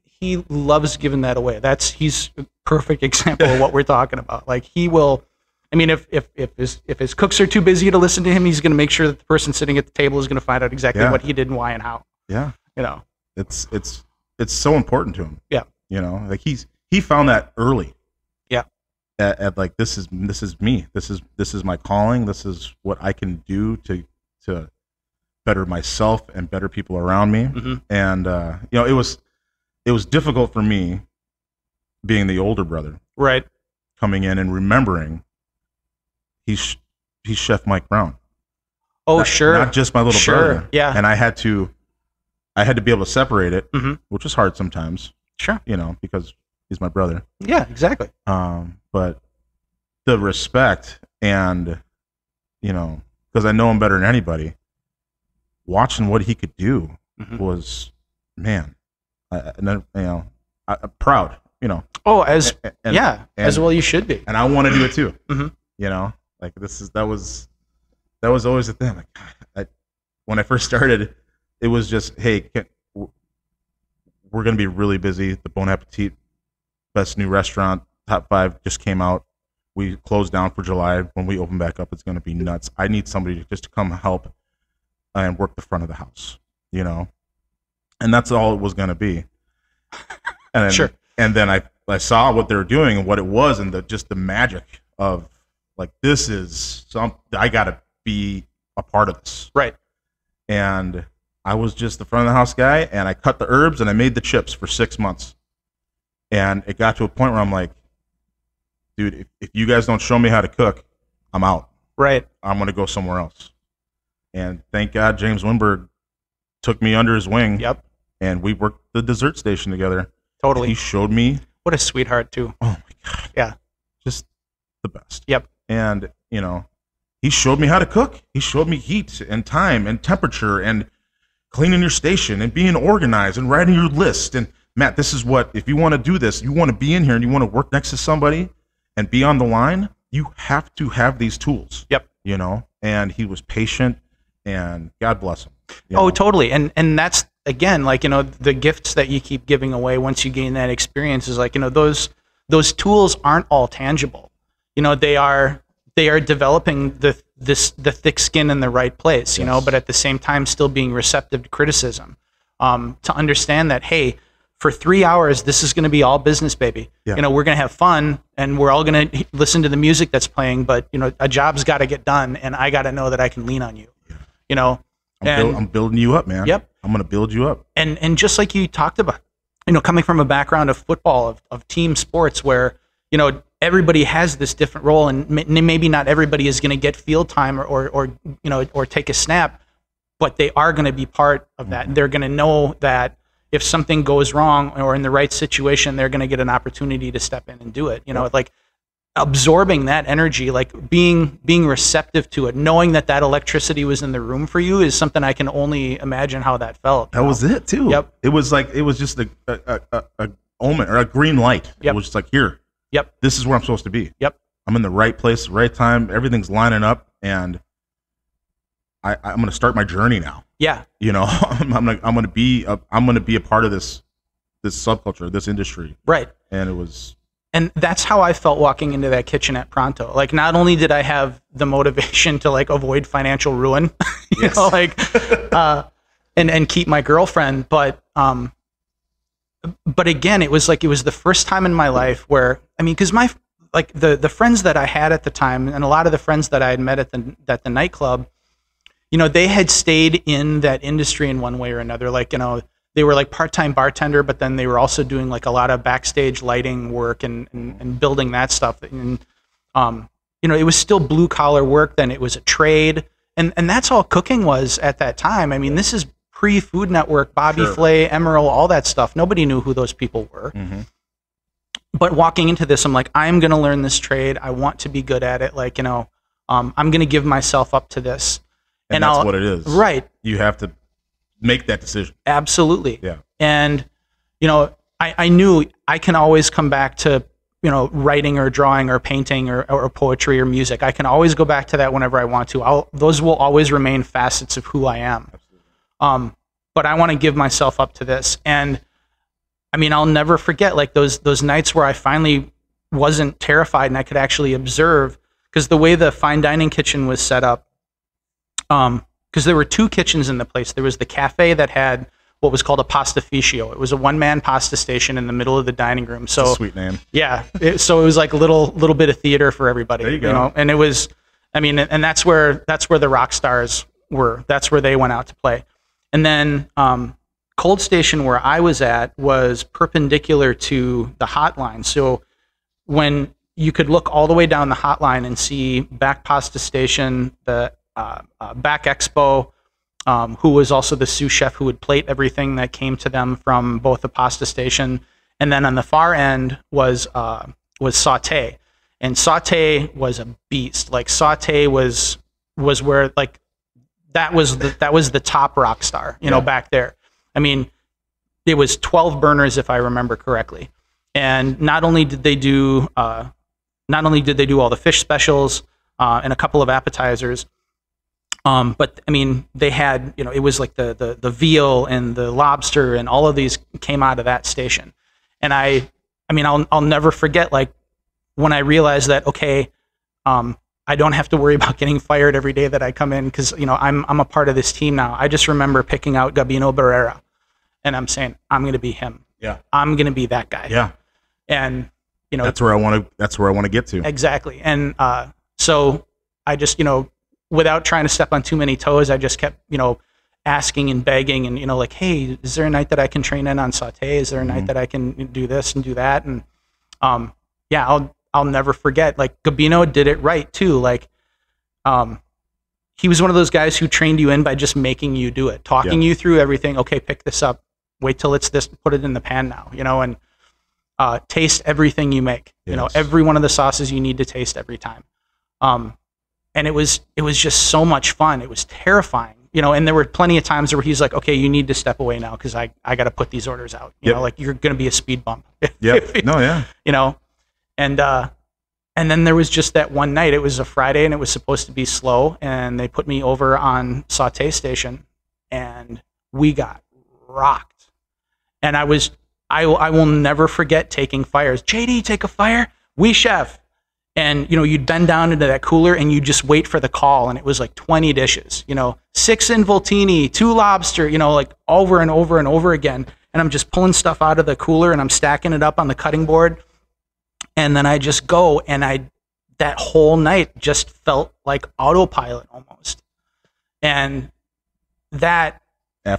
S2: loves giving that away. He's a perfect example of what we're talking about. Like, he will. I mean, if his cooks are too busy to listen to him, he's going to make sure that the person sitting at the table is going to find out exactly what he did and why and how.
S3: Yeah,
S2: you know,
S3: it's so important to him.
S2: Yeah,
S3: you know, like he found that early.
S2: Yeah,
S3: at like this is me. This is my calling. This is what I can do to better myself and better people around me.
S2: Mm-hmm.
S3: And you know, it was difficult for me being the older brother,
S2: right?
S3: Coming in and remembering he's Chef Mike Brown.
S2: Oh, sure.
S3: Not just my little brother.
S2: Yeah.
S3: And I had to be able to separate it,
S2: mm-hmm.
S3: which was hard sometimes.
S2: Sure.
S3: You know, because he's my brother.
S2: Yeah, exactly.
S3: But the respect, and, you know, because I know him better than anybody, watching what he could do
S2: mm-hmm.
S3: was, man, I'm proud, you know.
S2: Oh, as well you should be.
S3: And I want to do it too.
S2: Mm-hmm.
S3: You know, like that was always the thing. Like, when I first started, it was just, hey, we're going to be really busy. The Bon Appetit best new restaurant top 5 just came out. We closed down for July. When we open back up, it's going to be nuts. I need somebody just to come help and work the front of the house, you know? And that's all it was going to be. And then,
S2: sure.
S3: And then I saw what they were doing and what it was, and just the magic of, like, this is I got to be a part of this.
S2: Right.
S3: And I was just the front of the house guy, and I cut the herbs and I made the chips for 6 months. And it got to a point where I'm like, dude, if you guys don't show me how to cook, I'm out.
S2: Right.
S3: I'm going to go somewhere else. And thank God James Winberg took me under his wing.
S2: Yep.
S3: And we worked the dessert station together.
S2: Totally.
S3: He showed me.
S2: What a sweetheart, too.
S3: Oh, my God.
S2: Yeah.
S3: Just the best.
S2: Yep.
S3: And, you know, he showed me how to cook. He showed me heat and time and temperature and cleaning your station and being organized and writing your list. And, Matt, this is what, if you want to do this, you want to be in here and you want to work next to somebody and be on the line, you have to have these tools.
S2: Yep.
S3: You know, and he was patient, and God bless him.
S2: Oh, totally. And that's, again, like, you know, the gifts that you keep giving away once you gain that experience is, like, you know, those tools aren't all tangible. You know, they are developing the thick skin in the right place, you know, but at the same time still being receptive to criticism, to understand that, hey, for 3 hours, this is going to be all business, baby. Yeah. You know, we're going to have fun, and we're all going to listen to the music that's playing, but, you know, a job's got to get done, and I got to know that I can lean on you, you know.
S3: I'm building you up, man.
S2: Yep.
S3: I'm going to build you up.
S2: And just like you talked about, you know, coming from a background of football, of team sports where, you know, everybody has this different role, and maybe not everybody is going to get field time or you know, or take a snap, but they are going to be part of that. They're going to know that if something goes wrong or in the right situation, they're going to get an opportunity to step in and do it. You know, like absorbing that energy, like being receptive to it, knowing that electricity was in the room for you is something I can only imagine how that felt.
S3: That was it too.
S2: Yep.
S3: It was just a omen or a green light.
S2: Yep.
S3: It was just like, here.
S2: Yep.
S3: This is where I'm supposed to be.
S2: Yep.
S3: I'm in the right place, right time. Everything's lining up, and I'm going to start my journey now.
S2: Yeah.
S3: You know, I'm going to be a part of this subculture, this industry.
S2: Right.
S3: And it was.
S2: And that's how I felt walking into that kitchen at Pronto. Like, not only did I have the motivation to like avoid financial ruin, you know, like, and keep my girlfriend, but again, it was the first time in my life where, I mean, because the friends that I had at the time, and a lot of the friends that I had met at the nightclub, you know, they had stayed in that industry in one way or another. Like, you know, they were like part-time bartender, but then they were also doing like a lot of backstage lighting work and building that stuff. And, you know, it was still blue collar work. Then it was a trade. And that's all cooking was at that time. I mean, this is pre-Food Network, Bobby Flay, Emerald, all that stuff. Nobody knew who those people were. Mm-hmm. But walking into this, I'm like, I'm going to learn this trade. I want to be good at it. Like, you know, I'm going to give myself up to this.
S3: And that's what it is.
S2: Right.
S3: You have to make that decision.
S2: Absolutely.
S3: Yeah.
S2: And, you know, I knew I can always come back to, you know, writing or drawing or painting or poetry or music. I can always go back to that whenever I want to. Those will always remain facets of who I am. Absolutely. But I want to give myself up to this. And I mean, I'll never forget like those nights where I finally wasn't terrified and I could actually observe, because the way the fine dining kitchen was set up, because there were two kitchens in the place. There was the cafe that had what was called a pastificio. It was a one-man pasta station in the middle of the dining room. So
S3: that's a sweet name.
S2: Yeah. So it was like a little bit of theater for everybody.
S3: There you go.
S2: You know? And it was, I mean, and that's where the rock stars were. That's where they went out to play. And then Cold Station, where I was at, was perpendicular to the hotline. So when you could look all the way down the hotline and see back pasta station, the back expo, who was also the sous chef who would plate everything that came to them from both the pasta station, and then on the far end was Sauté, and Sauté was a beast. Like Sauté was where like that was the top rock star, you know, back there. I mean, it was 12 burners if I remember correctly, and not only did they do all the fish specials and a couple of appetizers. But I mean, they had, you know, it was like the veal and the lobster and all of these came out of that station. And I mean, I'll never forget, like, when I realized that, okay, I don't have to worry about getting fired every day that I come in, because, you know, I'm a part of this team now. I just remember picking out Gabino Barrera and I'm saying, I'm going to be him.
S3: Yeah.
S2: I'm going to be that guy.
S3: Yeah.
S2: And, you know,
S3: that's where I want to get to.
S2: Exactly. And, so I just, you know, without trying to step on too many toes, I just kept, you know, asking and begging and, you know, like, hey, is there a night that I can train in on Sauté? Is there a night that I can do this and do that? And, yeah, I'll never forget, like, Gabino did it right too. Like, he was one of those guys who trained you in by just making you do it, talking you through everything. Okay, pick this up, wait till it's this, put it in the pan now, you know, and, taste everything you make, you know, every one of the sauces you need to taste every time. And it was just so much fun. It was terrifying, you know, and there were plenty of times where he's like, okay, you need to step away now, because I got to put these orders out. You know, like, you're going to be a speed bump.
S3: Yeah. No, yeah.
S2: You know, and then there was just that one night. It was a Friday and it was supposed to be slow, and they put me over on Sauté station and we got rocked. And I will never forget taking fires. JD, take a fire. We chef. And, you know, you'd bend down into that cooler and you just wait for the call. And it was like 20 dishes, you know, 6 involtini, 2 lobster, you know, like over and over and over again. And I'm just pulling stuff out of the cooler and I'm stacking it up on the cutting board. And then I just go, and that whole night just felt like autopilot almost. And that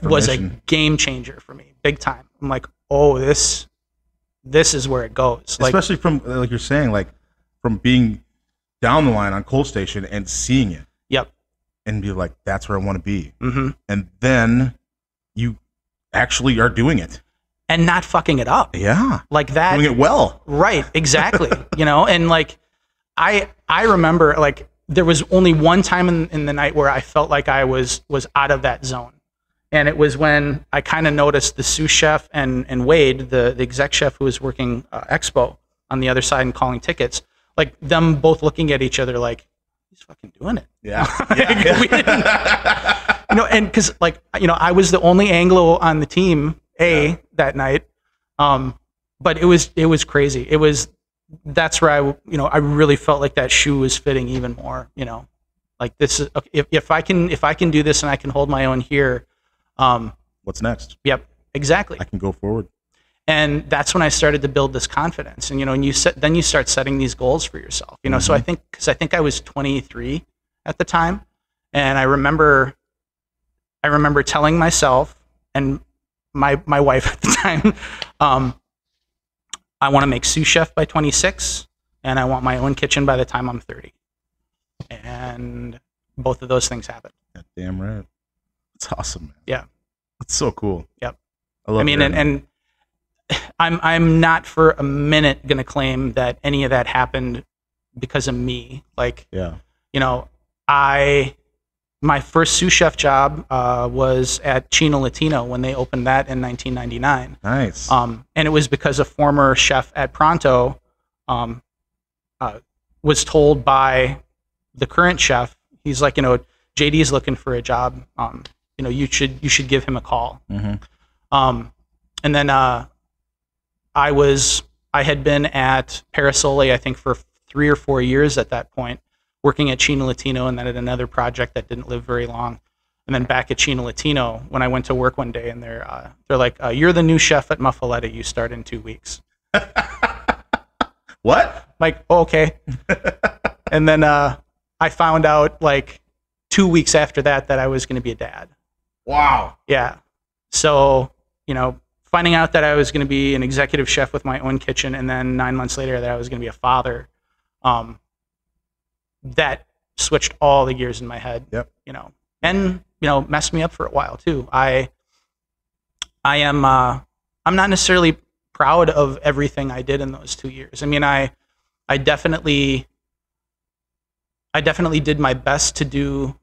S2: was a game changer for me, big time. I'm like, oh, this is where it goes. Like,
S3: especially from, like you're saying, like, from being down the line on Cold Station and seeing it.
S2: Yep.
S3: And be like, that's where I want to be.
S2: Mm-hmm.
S3: And then you actually are doing it.
S2: And not fucking it up.
S3: Yeah.
S2: Like that.
S3: Doing it well.
S2: Right. Exactly. You know, and like, I remember, like, there was only one time in the night where I felt like I was out of that zone. And it was when I kind of noticed the sous chef and Wade, the exec chef who was working Expo on the other side and calling tickets, like, them both looking at each other like, he's fucking doing it.
S3: Yeah.
S2: We didn't, you know, and because, like, you know, I was the only Anglo on the team that night. But it was crazy. That's where I really felt like that shoe was fitting even more, like this is, if I can do this and I can hold my own here.
S3: What's next?
S2: Yep, exactly.
S3: I can go forward.
S2: And that's when I started to build this confidence. And, and then you start setting these goals for yourself, so I think I was 23 at the time. And I remember telling myself and my wife at the time, I want to make sous chef by 26, and I want my own kitchen by the time I'm 30. And both of those things happened.
S3: Yeah, damn right. It's awesome, man.
S2: Yeah.
S3: It's so cool.
S2: Yep.
S3: I mean,
S2: and I'm not for a minute going to claim that any of that happened because of me. Like,
S3: yeah.
S2: My first sous chef job was at Chino Latino when they opened that in 1999.
S3: Nice.
S2: And it was because a former chef at Pronto was told by the current chef, he's like, JD's looking for a job. You should give him a call.
S3: Mm-hmm.
S2: And then I had been at Parasole, I think, for 3 or 4 years at that point, working at Chino Latino, and then at another project that didn't live very long. And then back at Chino Latino, when I went to work one day, and they're like, you're the new chef at Muffaletta. You start in 2 weeks.
S3: What?
S2: Like, oh, okay. And then I found out like 2 weeks after that I was going to be a dad.
S3: Wow.
S2: Yeah. So, finding out that I was going to be an executive chef with my own kitchen, and then 9 months later that I was going to be a father, that switched all the gears in my head.
S3: Yep.
S2: And messed me up for a while too. I'm not necessarily proud of everything I did in those 2 years. I mean, I definitely did my best to do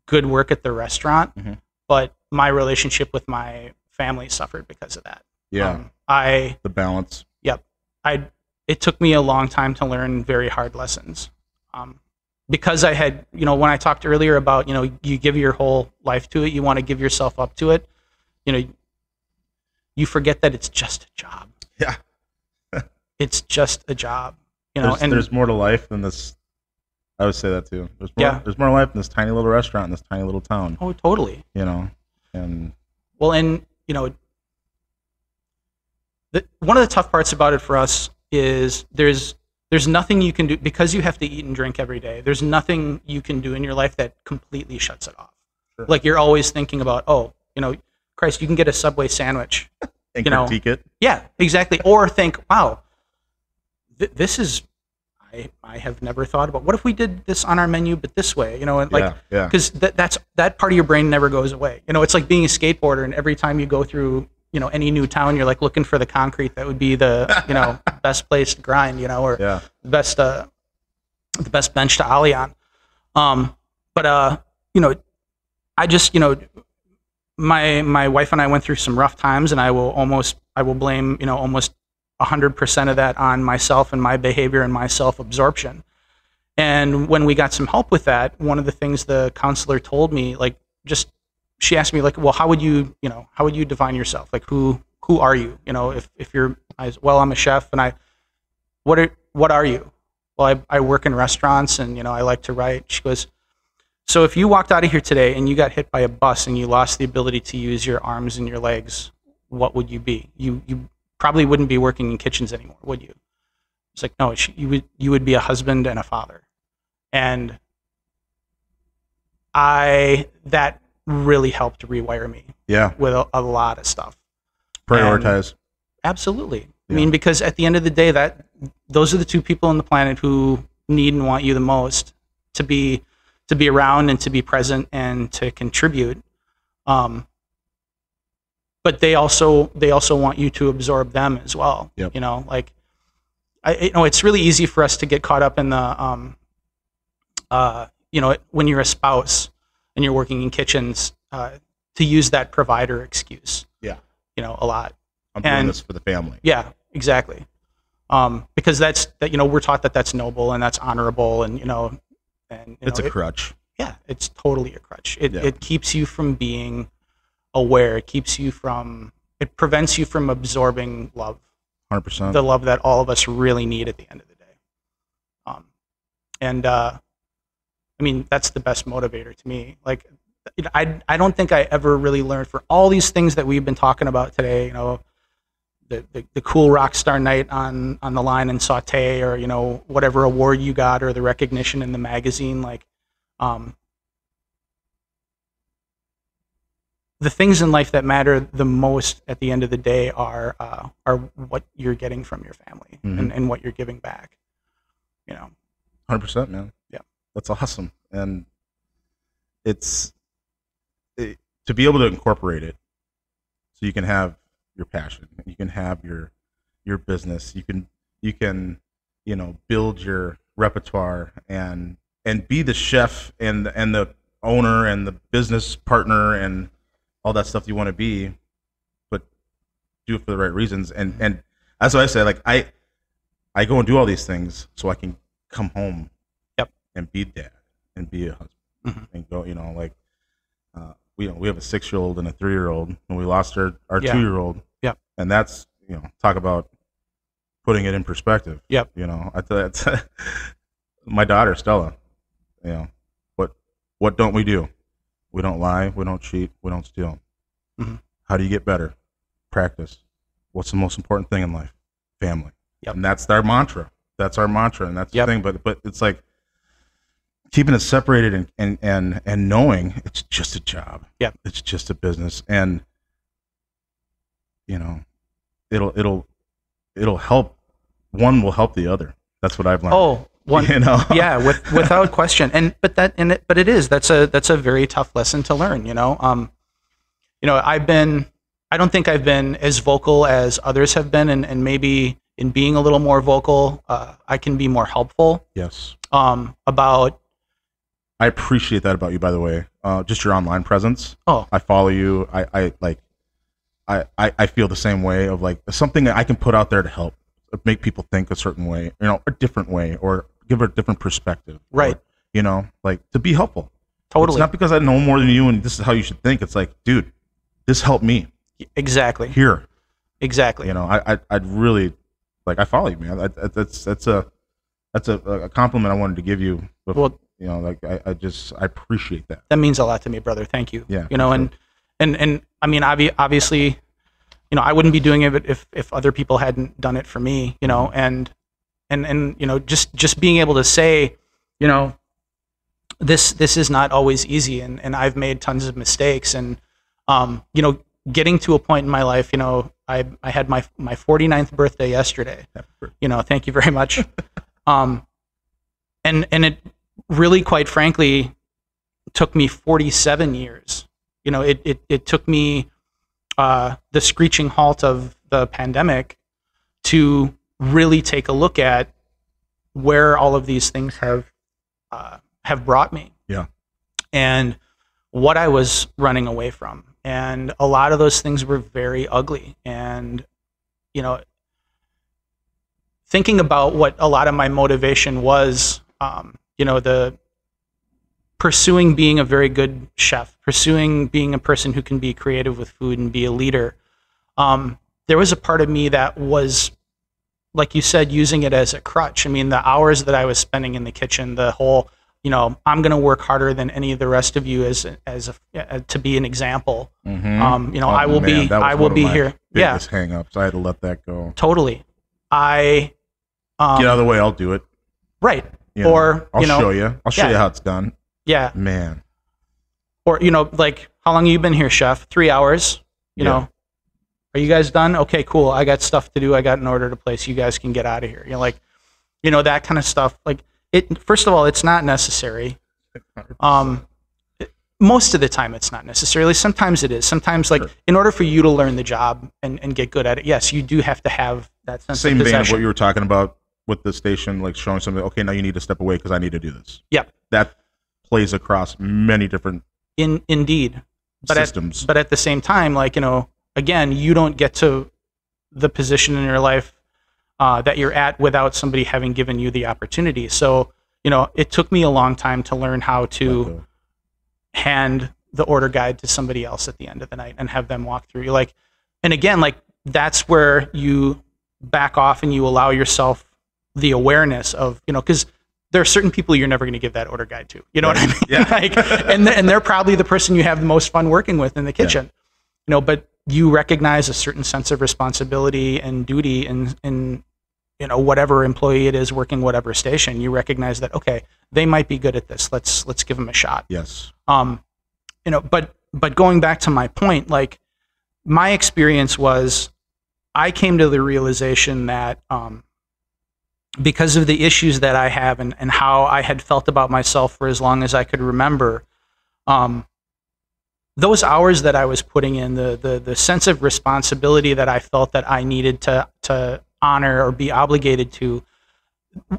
S2: good work at the restaurant,
S3: mm-hmm.
S2: but my relationship with my family suffered because of that.
S3: Yeah. The balance.
S2: Yep. It took me a long time to learn very hard lessons. Because I had, when I talked earlier about, you give your whole life to it, you want to give yourself up to it, you forget that it's just a job.
S3: Yeah.
S2: It's just a job,
S3: there's more to life than this. I would say that too. There's more to life in this tiny little restaurant in this tiny little town.
S2: Oh, totally.
S3: And
S2: well, and one of the tough parts about it for us is there's nothing you can do because you have to eat and drink every day. There's nothing you can do in your life that completely shuts it off.
S3: Sure.
S2: Like you're always thinking about, Christ, you can get a Subway sandwich.
S3: And critique it.
S2: Yeah, exactly. Or think, wow, this is, I have never thought about, what if we did this on our menu, but this way, and like, because that part of your brain never goes away. It's like being a skateboarder, and every time you go through, any new town, you're like looking for the concrete that would be the, best place to grind, or the best bench to ollie on. But I just, my wife and I went through some rough times, and I will blame, almost 100% of that on myself and my behavior and my self-absorption. And when we got some help with that, one of the things the counselor told me, she asked me, like, well, how would you define yourself? Like, who are you? If you're, I'm a chef, and what are you? Well, I work in restaurants, and, I like to write. She goes, so if you walked out of here today and you got hit by a bus and you lost the ability to use your arms and your legs, what would you be? You probably wouldn't be working in kitchens anymore, would you? It's like, no, you would be a husband and a father. And that really helped rewire me.
S3: Yeah.
S2: With a lot of stuff.
S3: Prioritize.
S2: And absolutely. Yeah. I mean, because at the end of the day, those are the two people on the planet who need and want you the most to be around and to be present and to contribute. But they also want you to absorb them as well.
S3: Yep.
S2: It's really easy for us to get caught up in the, when you're a spouse and you're working in kitchens, to use that provider excuse.
S3: Yeah.
S2: A lot.
S3: I'm doing this for the family.
S2: Yeah, exactly. Because we're taught that that's noble and that's honorable, and
S3: it's a crutch.
S2: Yeah, it's totally a crutch. It keeps you from being aware. It keeps you from it prevents you from absorbing love,
S3: 100%.
S2: the love that all of us really need at the end of the day. I mean, that's the best motivator to me. Like, I don't think I ever really learned, for all these things that we've been talking about today, you know, the cool rock star night on the line and saute, or, you know, whatever award you got, or the recognition in the magazine, like, the things in life that matter the most at the end of the day are what you're getting from your family, and what you're giving back, you know.
S3: 100%, man.
S2: Yeah.
S3: That's awesome. And to be able to incorporate it, so you can have your passion, you can have your business, you can, you know, build your repertoire and be the chef and the owner and the business partner and all that stuff you want to be, but do it for the right reasons. And that's what I say, like, I go and do all these things so I can come home,
S2: yep,
S3: and be dad and be a husband, and go, you know, like, we have a 6-year-old and a 3-year-old, and we lost our 2-year-old.
S2: Yep.
S3: And that's, you know, talk about putting it in perspective.
S2: Yep.
S3: You know, my daughter Stella, you know, what don't we do? We don't lie, we don't cheat, we don't steal. How do you get better? Practice. What's the most important thing in life? Family.
S2: Yep.
S3: And that's our mantra. That's our mantra, and that's
S2: yep,
S3: the thing. But it's like keeping it separated and knowing it's just a job.
S2: Yeah.
S3: It's just a business, and you know, it'll help. One will help the other. That's what I've learned.
S2: Oh, one,
S3: you know?
S2: Yeah, without question. But it is, that's a very tough lesson to learn, you know. You know, I don't think I've been as vocal as others have been, and maybe in being a little more vocal, I can be more helpful.
S3: Yes.
S2: About.
S3: I appreciate that about you, by the way. Just your online presence.
S2: Oh.
S3: I follow you. I feel the same way, of like something that I can put out there to help make people think a certain way, you know, a different way, or give a different perspective.
S2: Right.
S3: Or, you know, like, to be helpful.
S2: Totally.
S3: It's not because I know more than you and this is how you should think. It's like, dude, this helped me.
S2: Exactly.
S3: Here.
S2: Exactly.
S3: You know, I'd really, like, I follow you, man. That's a compliment I wanted to give you. Well, you know, like, I appreciate that.
S2: That means a lot to me, brother. Thank you.
S3: Yeah.
S2: You know,
S3: sure.
S2: and I mean, obviously, you know, I wouldn't be doing it if other people hadn't done it for me, you know, and you know, just being able to say, you know, this is not always easy, and I've made tons of mistakes, and you know, getting to a point in my life, you know, I had my 49th birthday yesterday. You know, thank you very much. And it really, quite frankly, took me 47 years. You know, it took me the screeching halt of the pandemic to really take a look at where all of these things have brought me.
S3: Yeah.
S2: And what I was running away from. And a lot of those things were very ugly. And, you know, thinking about what a lot of my motivation was, you know, the pursuing being a very good chef, pursuing being a person who can be creative with food and be a leader. There was a part of me that was, like you said, using it as a crutch. I mean, the hours that I was spending in the kitchen, the whole, you know, I'm going to work harder than any of the rest of you to be an example.
S3: Mm-hmm.
S2: You know, I will be here. Yeah.
S3: Hang ups. I had to let that go.
S2: Totally. Get
S3: out of the way. I'll do it.
S2: Right.
S3: You know,
S2: or,
S3: I'll
S2: you know,
S3: show you. I'll show you how it's done.
S2: Yeah.
S3: Man.
S2: Or, you know, like, how long have you been here, chef? 3 hours. You know, are you guys done? Okay, cool. I got stuff to do. I got an order to place. You guys can get out of here. You know, like, you know, that kind of stuff. Like, first of all, it's not necessary. Most of the time it's not necessarily. Sometimes it is. Sometimes, like, in order for you to learn the job and get good at it, yes, you do have to have that sense of possession.
S3: Same vein of what you were talking about with the station, like showing something, okay, now you need to step away because I need to do this.
S2: Yep.
S3: That plays across many different
S2: indeed.
S3: systems.
S2: But at the same time, like, you know, again, you don't get to the position in your life that you're at without somebody having given you the opportunity. So, you know, it took me a long time to learn how to hand the order guide to somebody else at the end of the night and have them walk through. Like, And again, like that's where you back off and you allow yourself the awareness of, because there are certain people you're never going to give that order guide to. You know what I mean?
S3: Yeah.
S2: Like, and they're probably the person you have the most fun working with in the kitchen. But you recognize a certain sense of responsibility and duty in whatever employee it is working whatever station. You recognize that, okay, they might be good at this. Let's give them a shot.
S3: Yes.
S2: But going back to my point, like my experience was I came to the realization that because of the issues that I have and how I had felt about myself for as long as I could remember, those hours that I was putting in, the sense of responsibility that I felt that I needed to honor or be obligated to,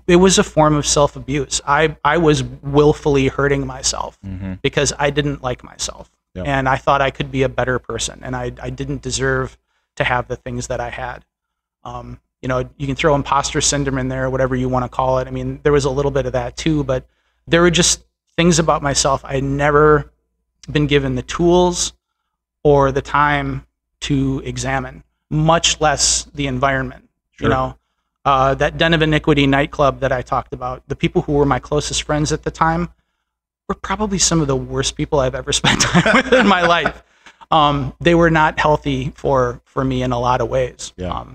S2: it was a form of self-abuse. I was willfully hurting myself because I didn't like myself.
S3: Yep.
S2: And I thought I could be a better person, and I didn't deserve to have the things that I had. You can throw imposter syndrome in there, whatever you want to call it. I mean, there was a little bit of that too, but there were just things about myself I had never been given the tools or the time to examine, much less the environment.
S3: Sure.
S2: That Den of Iniquity nightclub that I talked about, the people who were my closest friends at the time were probably some of the worst people I've ever spent time with in my life. They were not healthy for me in a lot of ways.
S3: Yeah.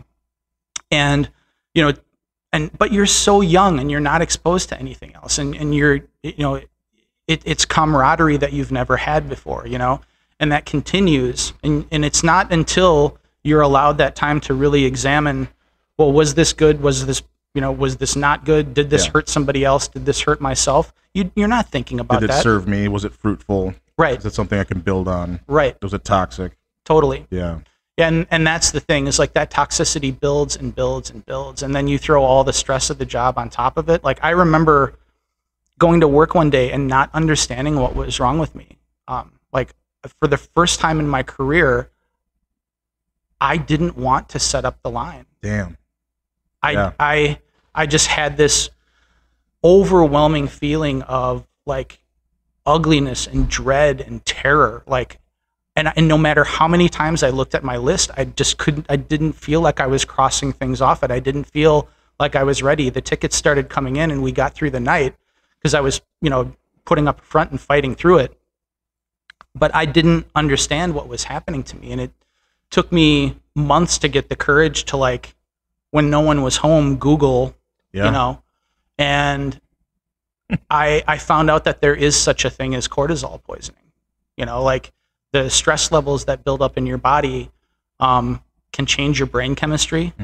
S2: But you're so young and you're not exposed to anything else. And you're, it's camaraderie that you've never had before, and that continues. And it's not until you're allowed that time to really examine, well, was this good? Was this not good? Did this hurt somebody else? Did this hurt myself? You're not thinking about that.
S3: Did it serve me? Was it fruitful?
S2: Right.
S3: Is it something I can build on?
S2: Right.
S3: Was it toxic?
S2: Totally.
S3: Yeah.
S2: And that's the thing, is like that toxicity builds and builds and builds. And then you throw all the stress of the job on top of it. Like I remember going to work one day and not understanding what was wrong with me. Like for the first time in my career, I didn't want to set up the line.
S3: Damn.
S2: I just had this overwhelming feeling of like ugliness and dread and terror. Like, and no matter how many times I looked at my list, I didn't feel like I was crossing things off it. I didn't feel like I was ready. The tickets started coming in and we got through the night because I was, putting up a front and fighting through it. But I didn't understand what was happening to me. And it took me months to get the courage to, like, when no one was home, Google, and I found out that there is such a thing as cortisol poisoning. Like the stress levels that build up in your body can change your brain chemistry.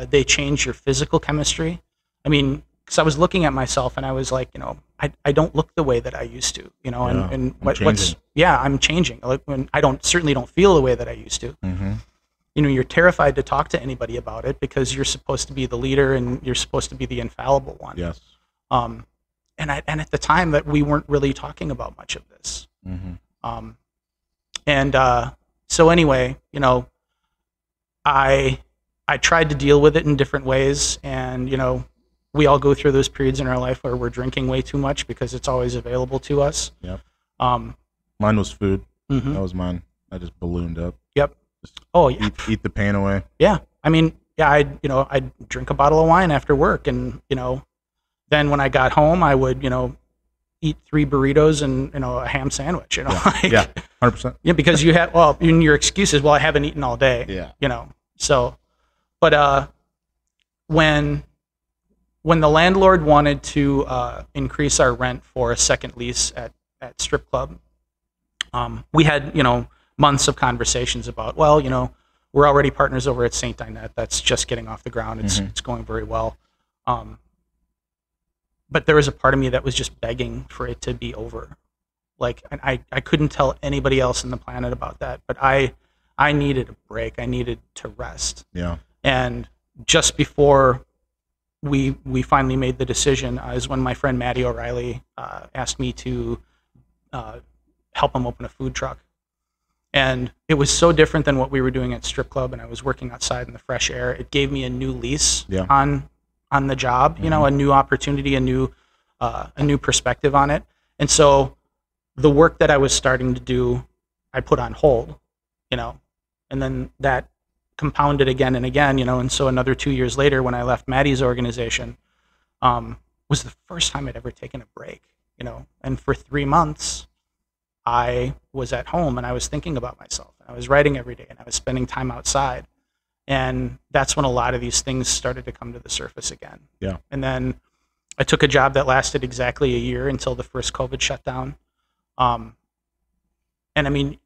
S2: They change your physical chemistry. I mean, because I was looking at myself and I was like, I don't look the way that I used to, I'm changing. Like when certainly don't feel the way that I used to. You're terrified to talk to anybody about it because you're supposed to be the leader and you're supposed to be the infallible one.
S3: Yes.
S2: And at the time that we weren't really talking about much of this. So anyway, I tried to deal with it in different ways, and we all go through those periods in our life where we're drinking way too much because it's always available to us.
S3: Yep. Mine was food. That was mine. I just ballooned up.
S2: Yep.
S3: Just eat the pain away.
S2: Yeah. I mean, I'd drink a bottle of wine after work, and then when I got home, I would eat 3 burritos and a ham sandwich.
S3: Yeah. 100%.
S2: Yeah, because you have your excuse is, I haven't eaten all day.
S3: Yeah.
S2: So, but when the landlord wanted to increase our rent for a second lease at strip club, we had months of conversations about, we're already partners over at St. Dinette. That's just getting off the ground. It's going very well. But there was a part of me that was just begging for it to be over. Like, and I couldn't tell anybody else on the planet about that, but I needed a break. I needed to rest.
S3: Yeah.
S2: And just before we finally made the decision is when my friend Maddie O'Reilly asked me to help him open a food truck. And it was so different than what we were doing at strip club, and I was working outside in the fresh air. It gave me a new lease on the job, a new opportunity, a new perspective on it. And so the work that I was starting to do, I put on hold, and then that compounded again and again, and so another 2 years later when I left Maddie's organization, was the first time I'd ever taken a break, and for 3 months I was at home and I was thinking about myself, and I was writing every day and I was spending time outside. And that's when a lot of these things started to come to the surface again.
S3: Yeah.
S2: And then I took a job that lasted exactly a year until the first COVID shutdown. And I mean,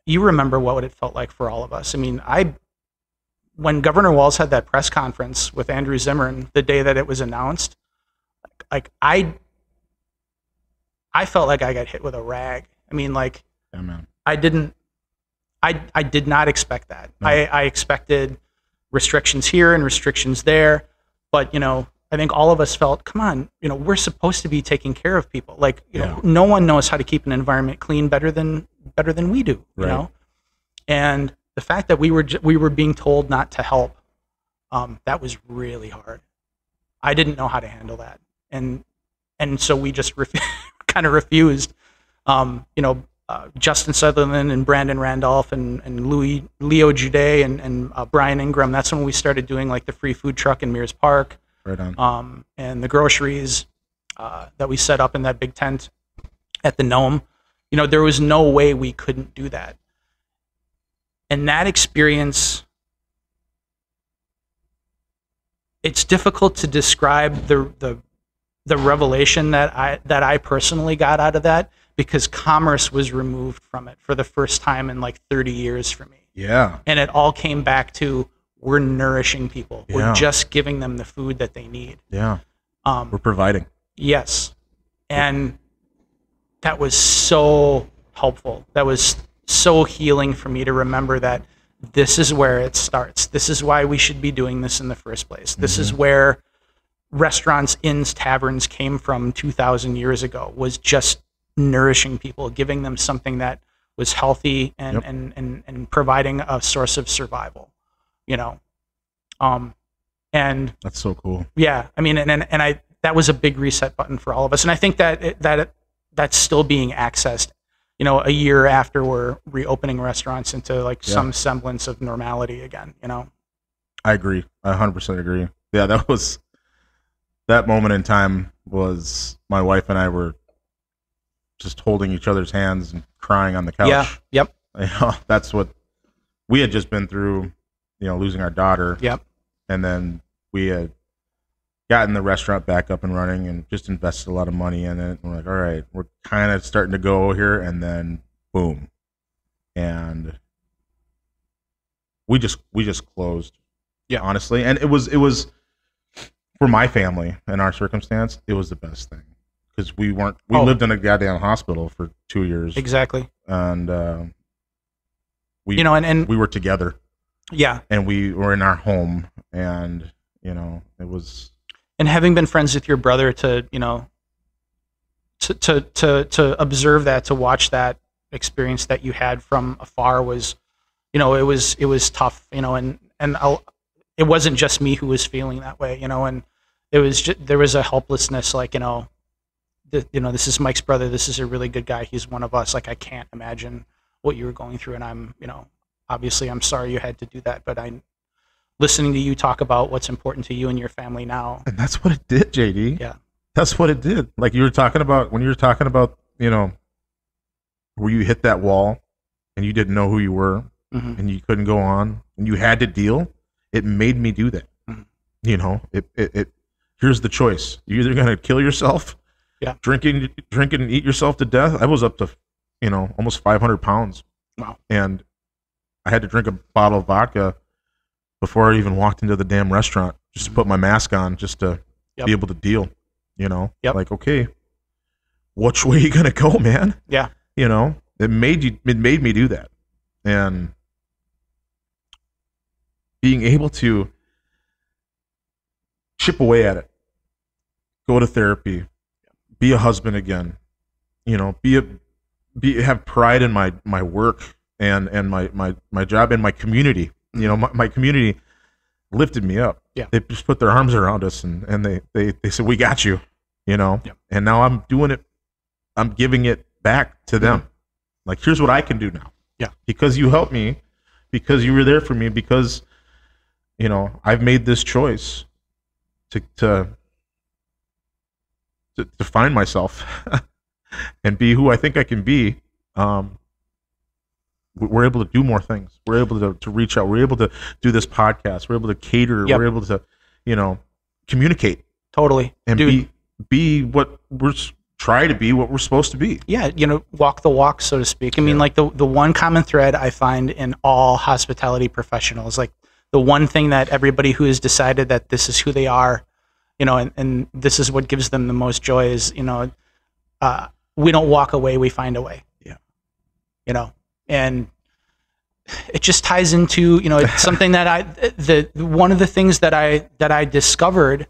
S2: you remember what it felt like for all of us. I mean, when Governor Walz had that press conference with Andrew Zimmern the day that it was announced, like I felt like I got hit with a rag. I mean, like,
S3: yeah, man.
S2: I did not expect that. No. I expected restrictions here and restrictions there, but I think all of us felt, come on, we're supposed to be taking care of people. Like, no one knows how to keep an environment clean better than we do.
S3: Right.
S2: And the fact that we were being told not to help, that was really hard. I didn't know how to handle that, and so we just kind of refused. Justin Sutherland and Brandon Randolph and Leo Jude and Brian Ingram. That's when we started doing like the free food truck in Mears Park.
S3: Right on.
S2: And the groceries that we set up in that big tent at the Gnome. There was no way we couldn't do that. And that experience, it's difficult to describe the revelation that I personally got out of that, because commerce was removed from it for the first time in like 30 years for me.
S3: Yeah.
S2: And it all came back to, we're nourishing people.
S3: Yeah.
S2: We're just giving them the food that they need.
S3: Yeah. We're providing.
S2: Yes. And that was so helpful. That was so healing for me to remember that this is where it starts. This is why we should be doing this in the first place. This is where restaurants, inns, taverns came from 2,000 years ago, was just nourishing people, giving them something that was healthy and providing a source of survival, and
S3: that's so cool.
S2: Yeah. I mean, and I, that was a big reset button for all of us. And I think that's still being accessed, a year after we're reopening restaurants into like some semblance of normality again,
S3: I agree. I 100% agree. Yeah. That moment in time was, my wife and I were just holding each other's hands and crying on the couch.
S2: Yeah. Yep.
S3: That's what we had just been through, losing our daughter.
S2: Yep.
S3: And then we had gotten the restaurant back up and running and just invested a lot of money in it. And we're like, all right, we're kind of starting to go here. And then boom. And we just closed.
S2: Yeah.
S3: Honestly. And it was for my family and our circumstance, it was the best thing. Because we lived in a goddamn hospital for 2 years.
S2: Exactly.
S3: And we
S2: and
S3: we were together.
S2: Yeah.
S3: And we were in our home, and it was.
S2: And having been friends with your brother, to observe that, to watch that experience that you had from afar was, it was tough, and it wasn't just me who was feeling that way, and it was there was a helplessness, like, this is Mike's brother. This is a really good guy. He's one of us. Like, I can't imagine what you were going through. And I'm, obviously I'm sorry you had to do that, but I'm listening to you talk about what's important to you and your family now.
S3: And that's what it did, JD.
S2: Yeah.
S3: That's what it did. Like you were talking about, when you were talking about, where you hit that wall and you didn't know who you were and you couldn't go on and you had to deal. It made me do that. It here's the choice. You're either going to kill yourself, drinking and eat yourself to death. I was up to, almost 500 pounds.
S2: Wow. And
S3: I had to drink a bottle of vodka before I even walked into the damn restaurant, just to put my mask on, just to be able to deal, like, okay, which way are you going to go, man?
S2: Yeah.
S3: It made me do that. And being able to chip away at it, go to therapy, be a husband again, have pride in my work and my job and my community. My community lifted me up.
S2: Yeah.
S3: They just put their arms around us and they said, we got you, and now I'm doing it. I'm giving it back to them. Like, here's what I can do now.
S2: Yeah.
S3: Because you helped me, because you were there for me, because you know, I've made this choice to find myself and be who I think I can be. We're able to do more things. We're able to reach out. We're able to do this podcast. We're able to cater.
S2: Yep.
S3: We're able to, you know, communicate.
S2: Totally.
S3: And
S2: Dude.
S3: be what we're try to be what we're supposed to be.
S2: Yeah, you know, walk the walk, so to speak. I mean, like the one common thread I find in all hospitality professionals, like the one thing that everybody who has decided that this is who they are, you know, and this is what gives them the most joy is, you know, we don't walk away, we find a way.
S3: Yeah.
S2: You know, and it just ties into, you know, it's something that one of the things that I discovered,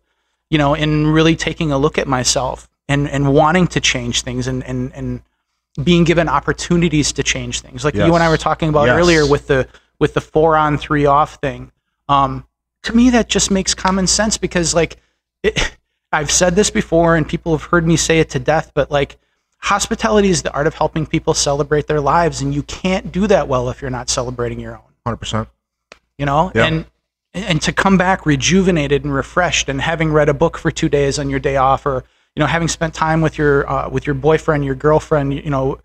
S2: you know, in really taking a look at myself and wanting to change things and being given opportunities to change things. Like you and I were talking about earlier with the 4-on 3-off thing. To me, that just makes common sense because like I've said this before and people have heard me say it to death, but like hospitality is the art of helping people celebrate their lives. And you can't do that well if you're not celebrating your own.
S3: 100%.
S2: You know, and to come back rejuvenated and refreshed and having read a book for 2 days on your day off, or, you know, having spent time with your boyfriend, your girlfriend, you know,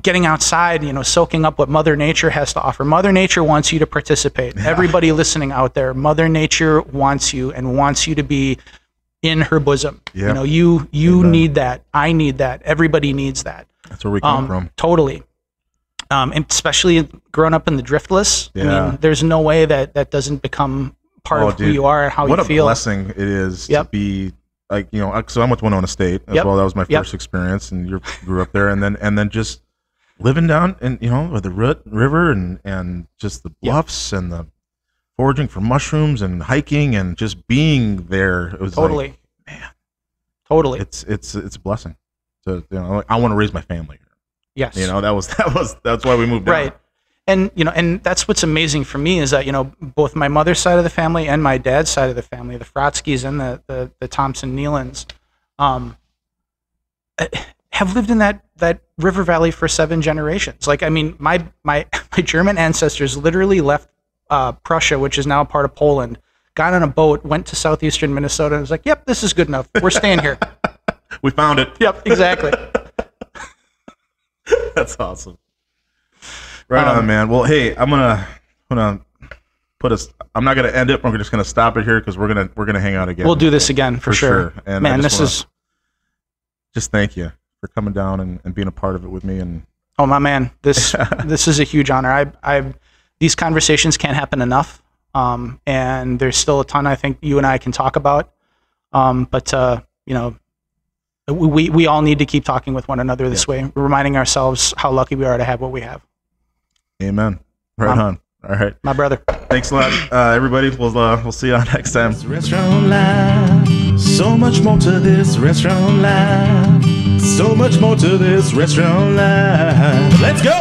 S2: getting outside, you know, soaking up what Mother Nature has to offer. Mother Nature wants you to participate. Yeah. Everybody listening out there, Mother Nature wants you and wants you to be in her bosom. Yeah. You know, you need that. I need that. Everybody needs that.
S3: That's where we come from.
S2: Totally. And especially growing up in the driftless. Yeah. I mean, there's no way that doesn't become part of who you are and how you feel.
S3: What a blessing it is to be like, you know, so I'm with Winona State as well. That was my first experience, and you grew up there, and then just living down in, you know, with the river and just the bluffs and the foraging for mushrooms and hiking and just being there. It was like, man, totally. It's a blessing. So, you know, I want to raise my family here.
S2: Yes.
S3: You know, that's why we moved down.
S2: Right. And, you know, and that's what's amazing for me is that, you know, both my mother's side of the family and my dad's side of the family, the Fratzkes and the Thompson Nealons, have lived in that river valley for 7 generations. Like, I mean, my German ancestors literally left Prussia, which is now a part of Poland, got on a boat, went to southeastern Minnesota, and was like, yep, this is good enough. We're staying here.
S3: We found it.
S2: Yep, exactly.
S3: That's awesome. Right on, man. Well, hey, I'm gonna put us. I'm not gonna end it. We're just gonna stop it here because we're gonna hang out again.
S2: We'll do this again for sure.
S3: And
S2: man, this is
S3: just thank you for coming down and being a part of it with me. And
S2: oh my man, this is a huge honor. These conversations can't happen enough. And there's still a ton I think you and I can talk about. But you know, we all need to keep talking with one another this way, reminding ourselves how lucky we are to have what we have.
S3: Amen. Right on. All right,
S2: my brother.
S3: Thanks a lot, everybody. We'll see you on next time.
S1: Restaurant Live. So much more to this Restaurant Live. So much more to this Restaurant Live. Let's go.